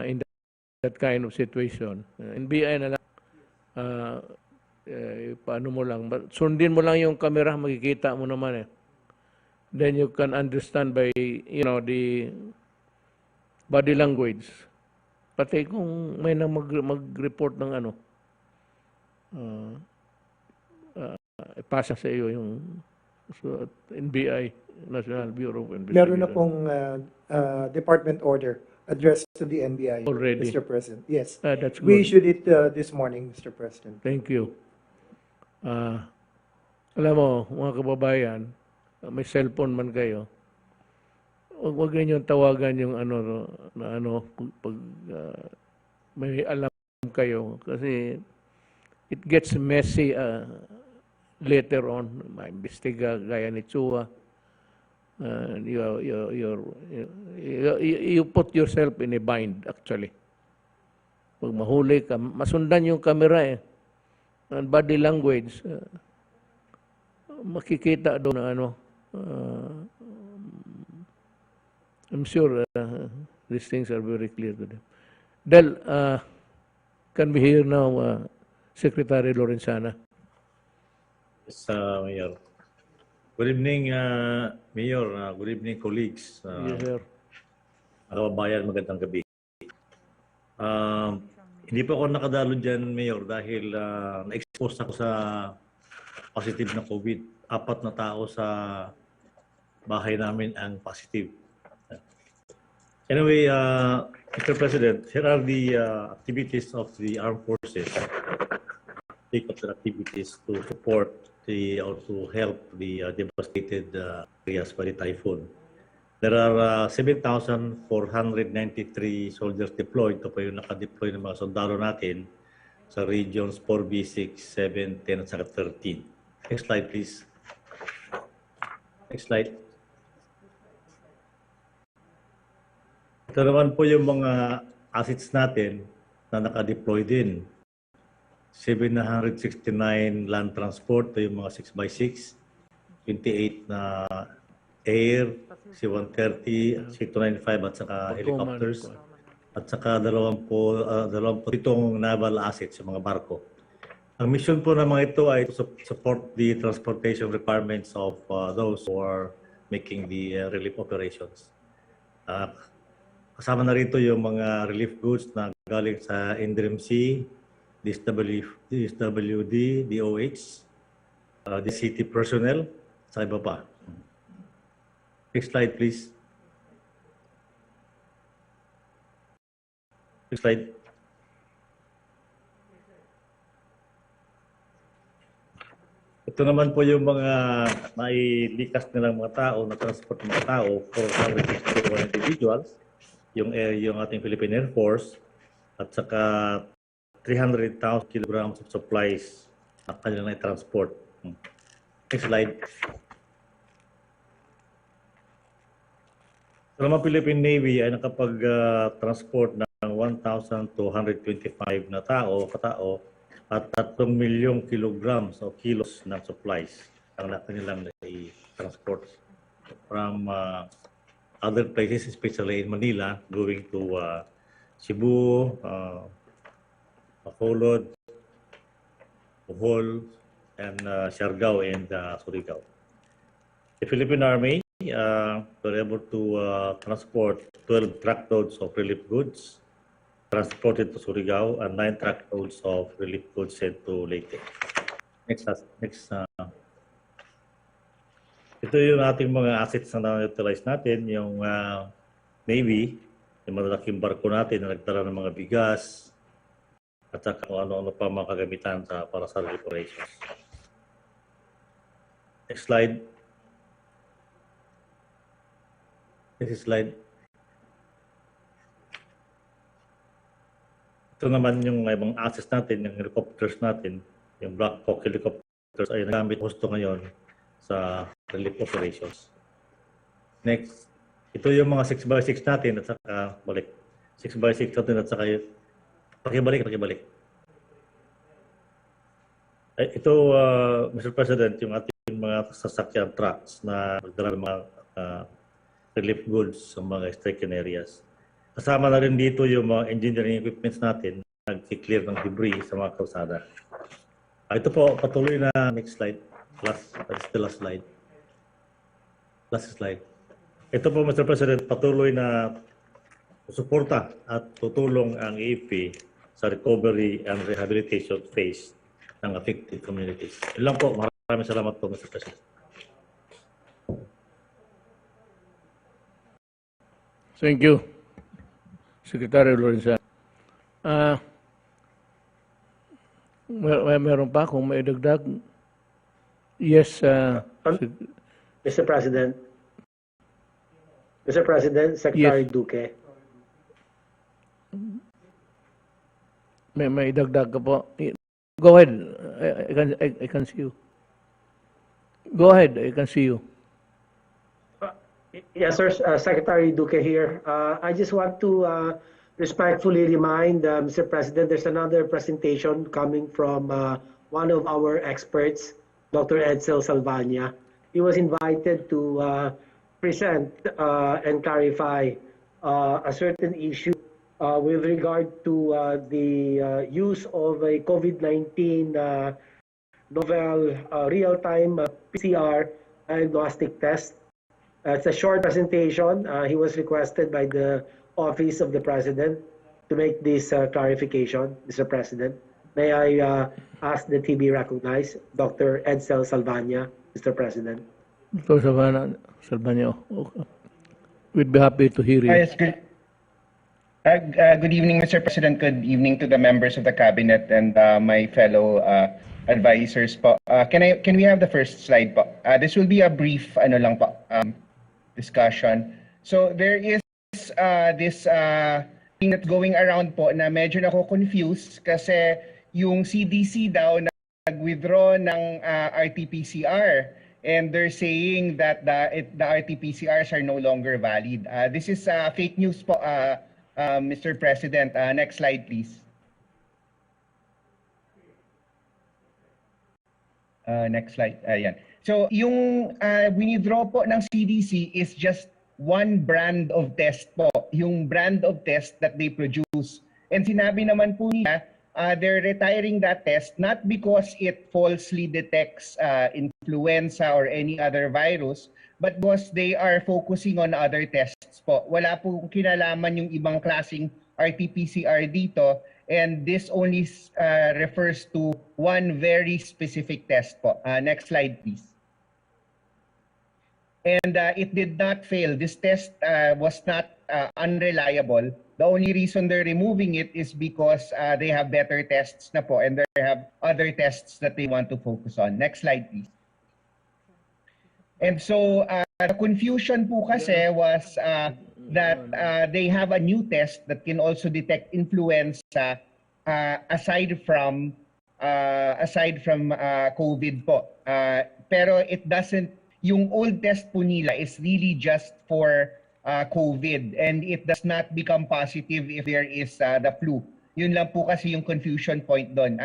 in that kind of situation. NBI na lang, paano mo lang, sundin mo lang yung camera, makikita mo naman eh. Then you can understand by, the body language. Pati kung may nang mag-report ng ipasa sa iyo yung NBI, National Bureau of Investigation. Meron na pong department order addressed to the NBI, Already. Mr. President. Yes. That's good. We issued it this morning, Mr. President. Thank you. Alam mo, mga kababayan, may cellphone man kayo, huwag ninyong tawagan yung pag may alam kayo. Kasi it gets messy later on. Maimbestiga gaya ni Chua. You put yourself in a bind, actually. Pag mahuli ka, masundan yung camera eh. And body language, makikita doon na I'm sure these things are very clear to them. Del, can we hear now Secretary Lorenzana? Yes, Mayor. Good evening, Mayor. Good evening, colleagues. Yes, sir. Kababayan, magandang gabi. Hindi pa ako nakadalo dyan, Mayor, dahil na-expose ako sa positive na COVID. 4 na tao sa bahay namin ang positive. Anyway, Mr. President, here are the activities of the armed forces. Take up the activities to support or to help the devastated areas by the typhoon. There are 7,493 soldiers deployed. Ito po yung naka-deploy ng mga sundalo natin sa regions 4B, 6, 7, 10, at saka 13. Next slide, please. Next slide. Ito naman po yung mga assets natin na naka-deploy din. 769 land transport, ito yung mga 6x6, 28 na air, C-130, C-295 at saka helicopters, at saka 27 naval assets, yung mga barko. Ang mission po ng mga ito ay to support the transportation requirements of those who are making the relief operations. Kasama na rito yung mga relief goods na galing sa NDRMC, DSWD, DOH, the city personnel, sa iba pa. Next slide, please. Next slide. Ito naman po yung mga nailikas nilang mga tao, na-transport ng mga tao, 461 individuals, yung ating Philippine Air Force, at saka 300,000 kilograms of supplies na kanilang i-transport. Next slide. Sa naman Philippine Navy ay nakapag-transport ng 1,225 na katao at 3 milyong kilograms o kilos ng supplies ang kanilang i-transport from other places, especially in Manila, going to Cebu, Bacolod, Bohol, and Siargao and Surigao. The Philippine Army were able to transport 12 truckloads of relief goods transported to Surigao and 9 truckloads of relief goods sent to Leyte. Next. Ito yung ating mga assets na na-utilize natin, yung Navy, yung malalaking barko natin na nagdala ng mga bigas, at saka kung ano-ano pa mga kagamitan para sa relief operations. Next slide. Next slide. Ito naman yung ibang assets natin, yung helicopters natin, yung Black Hawk helicopters ay nagamit gusto ngayon sa relief operations. Next, ito yung mga 6x6 natin at saka balik. 6x6 natin at saka pakibalik. Ito, Mr. President, yung ating mga sasakyan trucks na magdala ng mga relief goods sa mga stricken areas. Kasama na rin dito yung mga engineering equipments natin na nag-clear ng debris sa mga kalsada. Ito po, patuloy na next slide. That's the last slide. Last slide. Ito po, Mr. President, patuloy na suporta at tutulong ang AFP sa recovery and rehabilitation phase ng affected communities. Yun lang po. Maraming salamat po, Mr. President. Thank you, Secretary Lorenza. Meron pa kung may dagdag? Yes, Mr. President. Mr. President, Secretary Duque. may dagdag ka po. Go ahead. I can see you. Go ahead. I can see you. Yes, sir. Secretary Duque here. I just want to respectfully remind Mr. President, there's another presentation coming from one of our experts, Dr. Edsel Salvania. He was invited to present and clarify a certain issue with regard to the use of a COVID-19 novel real-time PCR diagnostic test. It's a short presentation. He was requested by the Office of the President to make this clarification, Mr. President. May I ask that he be recognized, Dr. Edsel Salvania, Mr. President. Dr. Salvania, okay. We'd be happy to hear you. Yes, good. Good evening, Mr. President. Good evening to the members of the cabinet and my fellow advisors. Po. Can we have the first slide? Po? This will be a brief discussion. So there is this thing that's going around po na medyo nako-confuse kasi yung CDC daw na nag-withdraw ng RT-PCR and they're saying that the RT-PCRs are no longer valid. This is fake news po, Mr. President. Next slide, please. Next slide. Ayan. So yung winidraw po ng CDC is just one brand of test po. Yung brand of test that they produce. And sinabi naman po nila, they're retiring that test not because it falsely detects influenza or any other virus, but because they are focusing on other tests po. Wala po kinalaman yung ibang klaseng RT-PCR dito, and this only refers to one very specific test po. Next slide, please. And it did not fail. This test was not unreliable. The only reason they're removing it is because they have better tests na po and they have other tests that they want to focus on. Next slide, please. And so the confusion po kasi was that they have a new test that can also detect influenza aside from COVID po. Pero it doesn't. Yung old test po nila is really just for COVID and it does not become positive if there is the flu. Yun lang po kasi yung confusion point doon.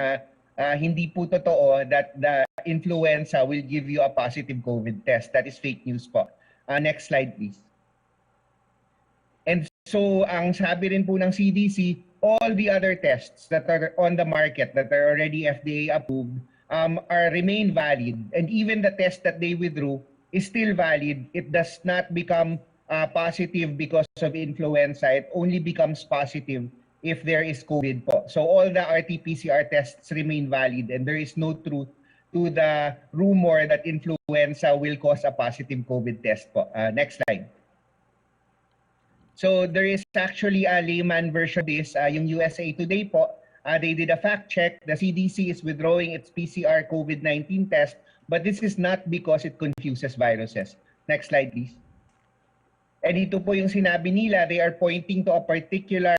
Hindi po totoo that the influenza will give you a positive COVID test. That is fake news po. Next slide, please. And so, ang sabi rin po ng CDC, all the other tests that are on the market that are already FDA approved remain valid. And even the test that they withdrew is still valid. It does not become positive because of influenza. It only becomes positive if there is COVID po. So all the RT-PCR tests remain valid and there is no truth to the rumor that influenza will cause a positive COVID test po. Next slide. So there is actually a layman version of this, yung USA Today po. They did a fact check. The CDC is withdrawing its PCR COVID-19 test, but this is not because it confuses viruses. Next slide, please. And ito po yung sinabi nila, they are pointing to a particular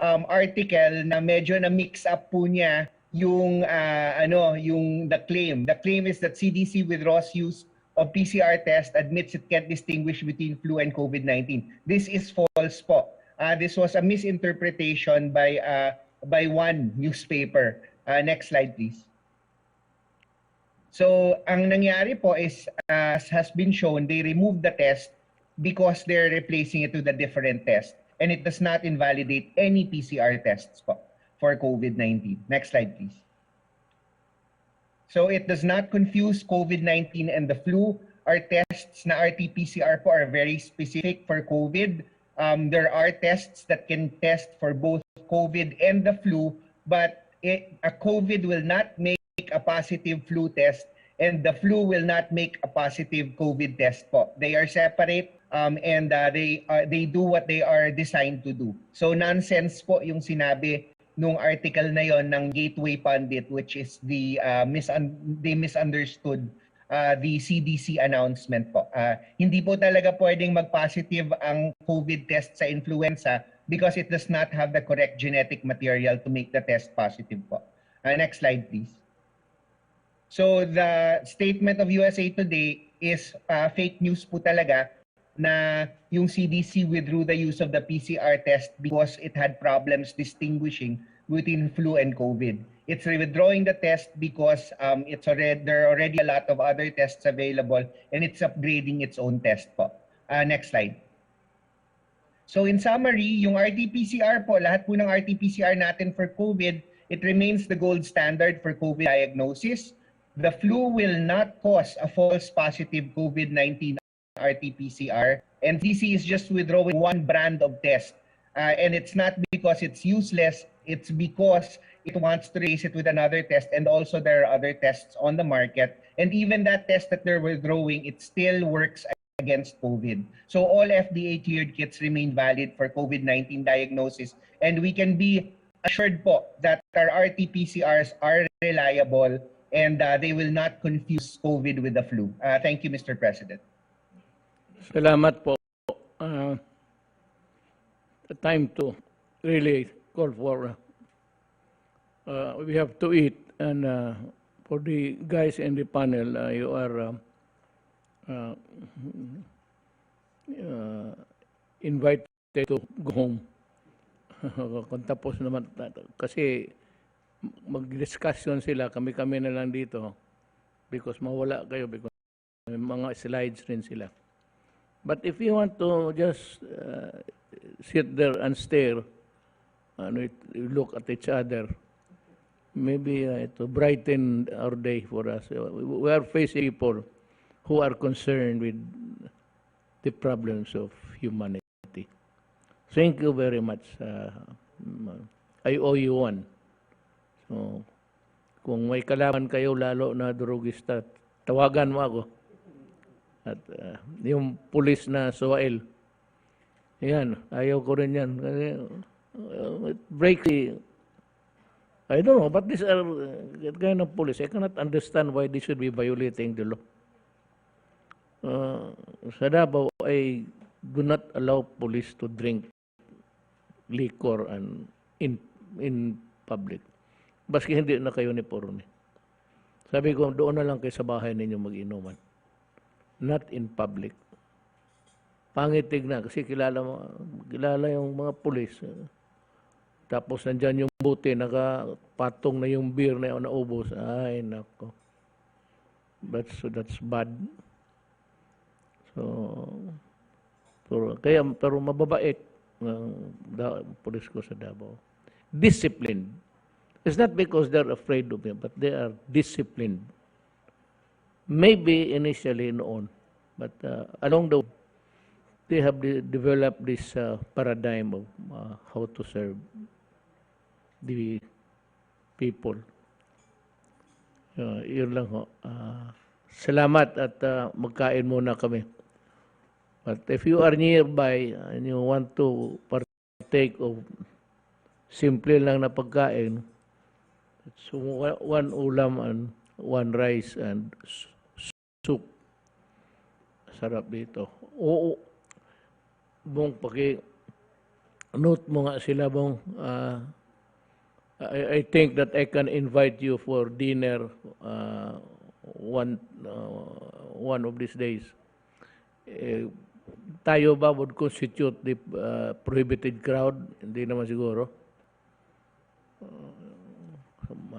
article na medyo na mix up po niya yung the claim. The claim is that CDC withdraws use of PCR test, admits it can't distinguish between flu and COVID-19. This is false po. This was a misinterpretation by one newspaper. Next slide, please. So, ang nangyari po is, as has been shown, they removed the test because they're replacing it with a different test. And it does not invalidate any PCR tests po for COVID-19. Next slide, please. So, it does not confuse COVID-19 and the flu. Our tests na RT-PCR po are very specific for COVID. There are tests that can test for both COVID and the flu, but a COVID will not make a positive flu test and the flu will not make a positive COVID test po. They are separate and they do what they are designed to do. So nonsense po yung sinabi nung article na yon ng Gateway Pundit, which is they misunderstood the CDC announcement po. Hindi po talaga pwedeng mag-positive ang COVID test sa influenza because it does not have the correct genetic material to make the test positive po. Next slide, please. So the statement of USA Today is fake news po talaga na yung CDC withdrew the use of the PCR test because it had problems distinguishing between flu and COVID. It's withdrawing the test because there are already a lot of other tests available and it's upgrading its own test po. Next slide. So in summary, yung RT-PCR po, lahat po ng RT-PCR natin for COVID, it remains the gold standard for COVID diagnosis. The flu will not cause a false positive COVID-19 RT-PCR, and CDC is just withdrawing one brand of test. And it's not because it's useless, it's because it wants to replace it with another test, and also there are other tests on the market. And even that test that they're withdrawing, it still works against COVID. So all FDA-cleared kits remain valid for COVID-19 diagnosis, and we can be assured po that our RT-PCRs are reliable and they will not confuse COVID with the flu. Thank you, Mr. President. Salamat po. Time to really call for, we have to eat, and for the guys in the panel, you are invited to go home. Kung tapos naman, kasi mag-discussion sila, kami-kami na lang dito, because mawala kayo, because may mga slides rin sila. But if you want to just sit there and stare, and look at each other, maybe to brighten our day for us. We are facing people who are concerned with the problems of humanity. Thank you very much. I owe you one. So, kung may kalaban kayo lalo na drugista, tawagan mo ako. At yung pulis na Suwail, yan, ayaw ko rin yan. It breaks the, I don't know, but these are kind of police. I cannot understand why they should be violating the law. Sa Davao, I do not allow police to drink liquor and in public. Baski hindi na kayo uniforme. Sabi ko, doon na lang kayo sa bahay ninyo mag-inuman. Not in public. Pangit tignan kasi kilala yung mga pulis. Tapos nandyan yung buti, nakapatong na yung beer na naubos. Ay, nako. That's bad. Pero mababait ng pulis ko sa Davao. Disciplined. It's not because they're afraid of me, but they are disciplined. Maybe initially noon, but along the way, they have developed this paradigm of how to serve the people. Yun lang ho. Salamat at magkain muna kami. But if you are nearby and you want to partake of simple lang na pagkain, it's one ulam and one rice and soup. Sarap dito. Oo. Buong note mo nga sila bang I think that I can invite you for dinner one of these days. Tayo ba would constitute the prohibited crowd? Hindi naman siguro.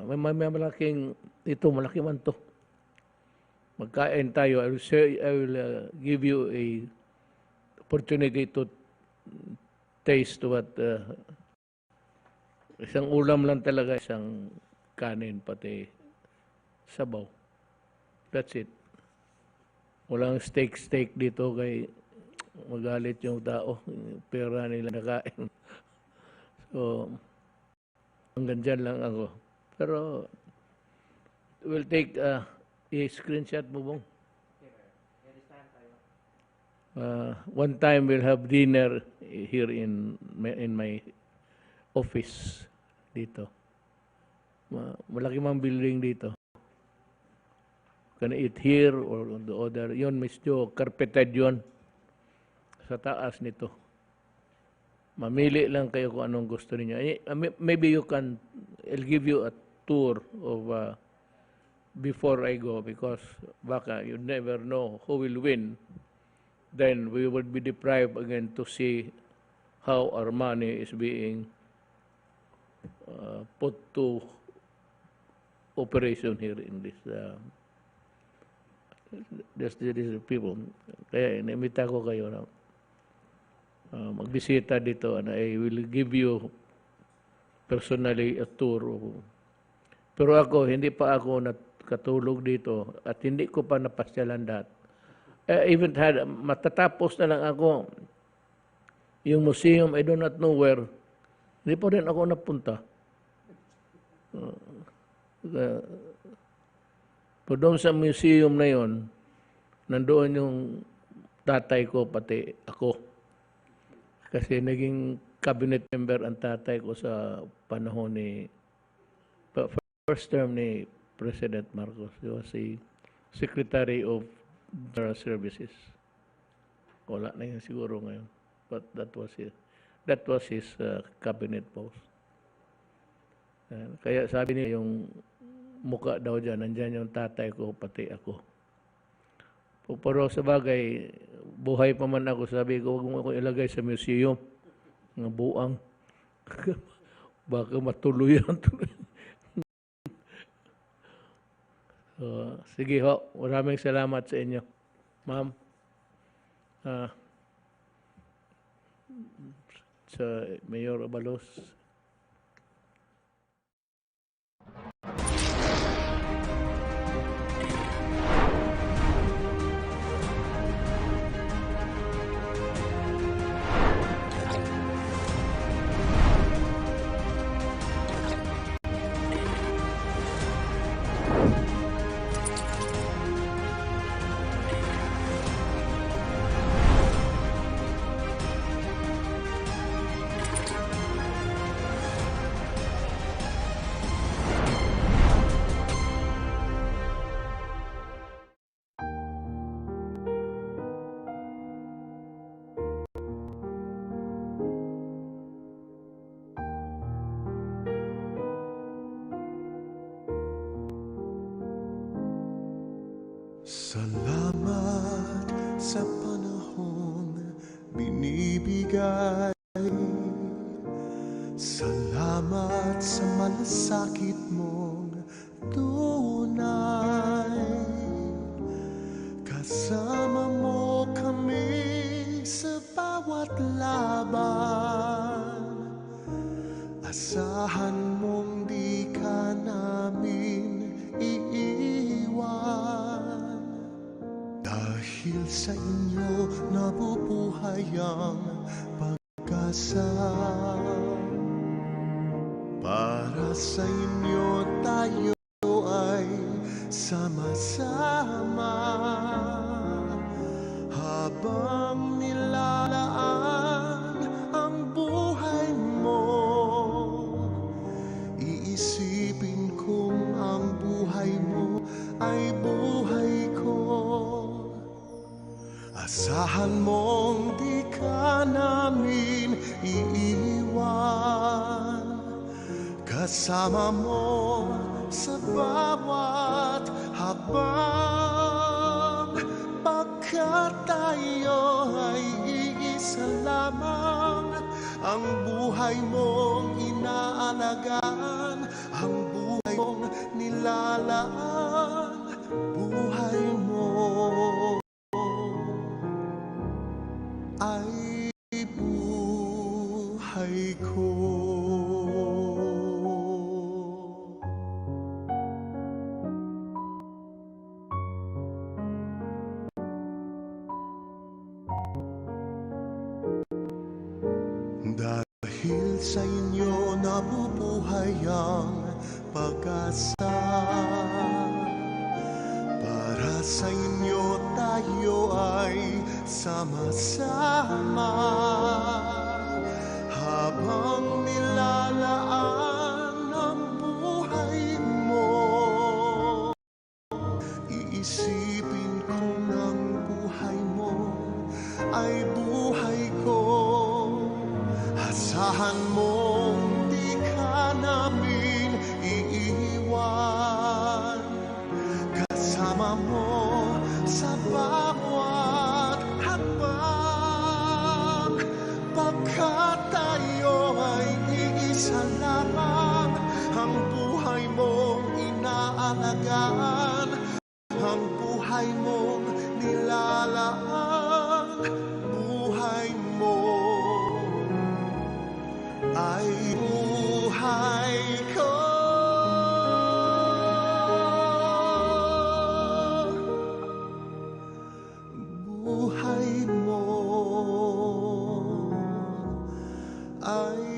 May malaking, ito malaki man to. Magkain tayo. I will give you a opportunity to taste what isang ulam lang talaga, isang kanin, pati sabaw. That's it. Walang steak dito kay magalit yung tao. Pera nila nakain. So, hanggang dyan lang ako. Pero, we'll take i-screenshot mo bang? One time we'll have dinner here in my office dito. Malaki mang building dito. Can eat here or on the other. Yun, medyo carpeted yun. Sa taas nito. Mamili lang kayo kung anong gusto niyo. Maybe you can, I'll give you a tour of before I go because baka you never know who will win. Then we would be deprived again to see how our money is being put to operation here in this these people. Kaya inimita ko kayo na magbisita dito and I will give you personally a tour. Pero ako, hindi pa ako nakatulog dito at hindi ko pa napasyalan lahat. Even had, matatapos na lang ako yung museum, I do not know where. Hindi pa rin ako napunta. Pero doon sa museum na yon, nandoon yung tatay ko, pati ako. Kasi naging cabinet member ang tatay ko sa panahon ni, first term ni President Marcos. He was a Secretary of General Services. Wala na yun siguro ngayon. But that was his cabinet post. Kaya sabi niya yung muka daw dyan, nandyan yung tatay ko, pati ako. Pero sa bagay, buhay pa man ako, sabi ko, huwag mo ako ilagay sa museum. Nga buang. Baka matuloy yan. So, sige ho, maraming salamat sa inyo. Ma'am, sa Mayor Abalos. Salamat sa panahong binibigay. Salamat sa malasakit mong tunay. Kasama mo kami sa bawat laban. Asahan mong di ka namin iiwan. Dahil sa inyo nabubuhay ang pag-asa. Para sa inyo tayo ay sama-sama. Habang nilalaan ang buhay mo, iisipin kung ang buhay mo ay buhay ko. Asahan mong di ka namin iiwan. kasama mo sa bawat habang, pagkat tayo ay iisa lamang. Ang buhay mong inaalagaan, ang buhay mong nilalaan, buhay mo ay buhay ko. Dahil sa inyo nabubuhay ang pag-asa, para sa inyo tayo ay sama-sama. Habang nilalaan ang buhay mo, iisipin ko ng buhay mo ay buhay ko. Asahan mong di ka namin iiwan, kasama mo sa bawat hakbang, pagkat tayo ay iisa lamang. Ang buhay mong inaalagaan, ang buhay mong nilalaan, buhay mo ay buhay ko. Buhay mo ay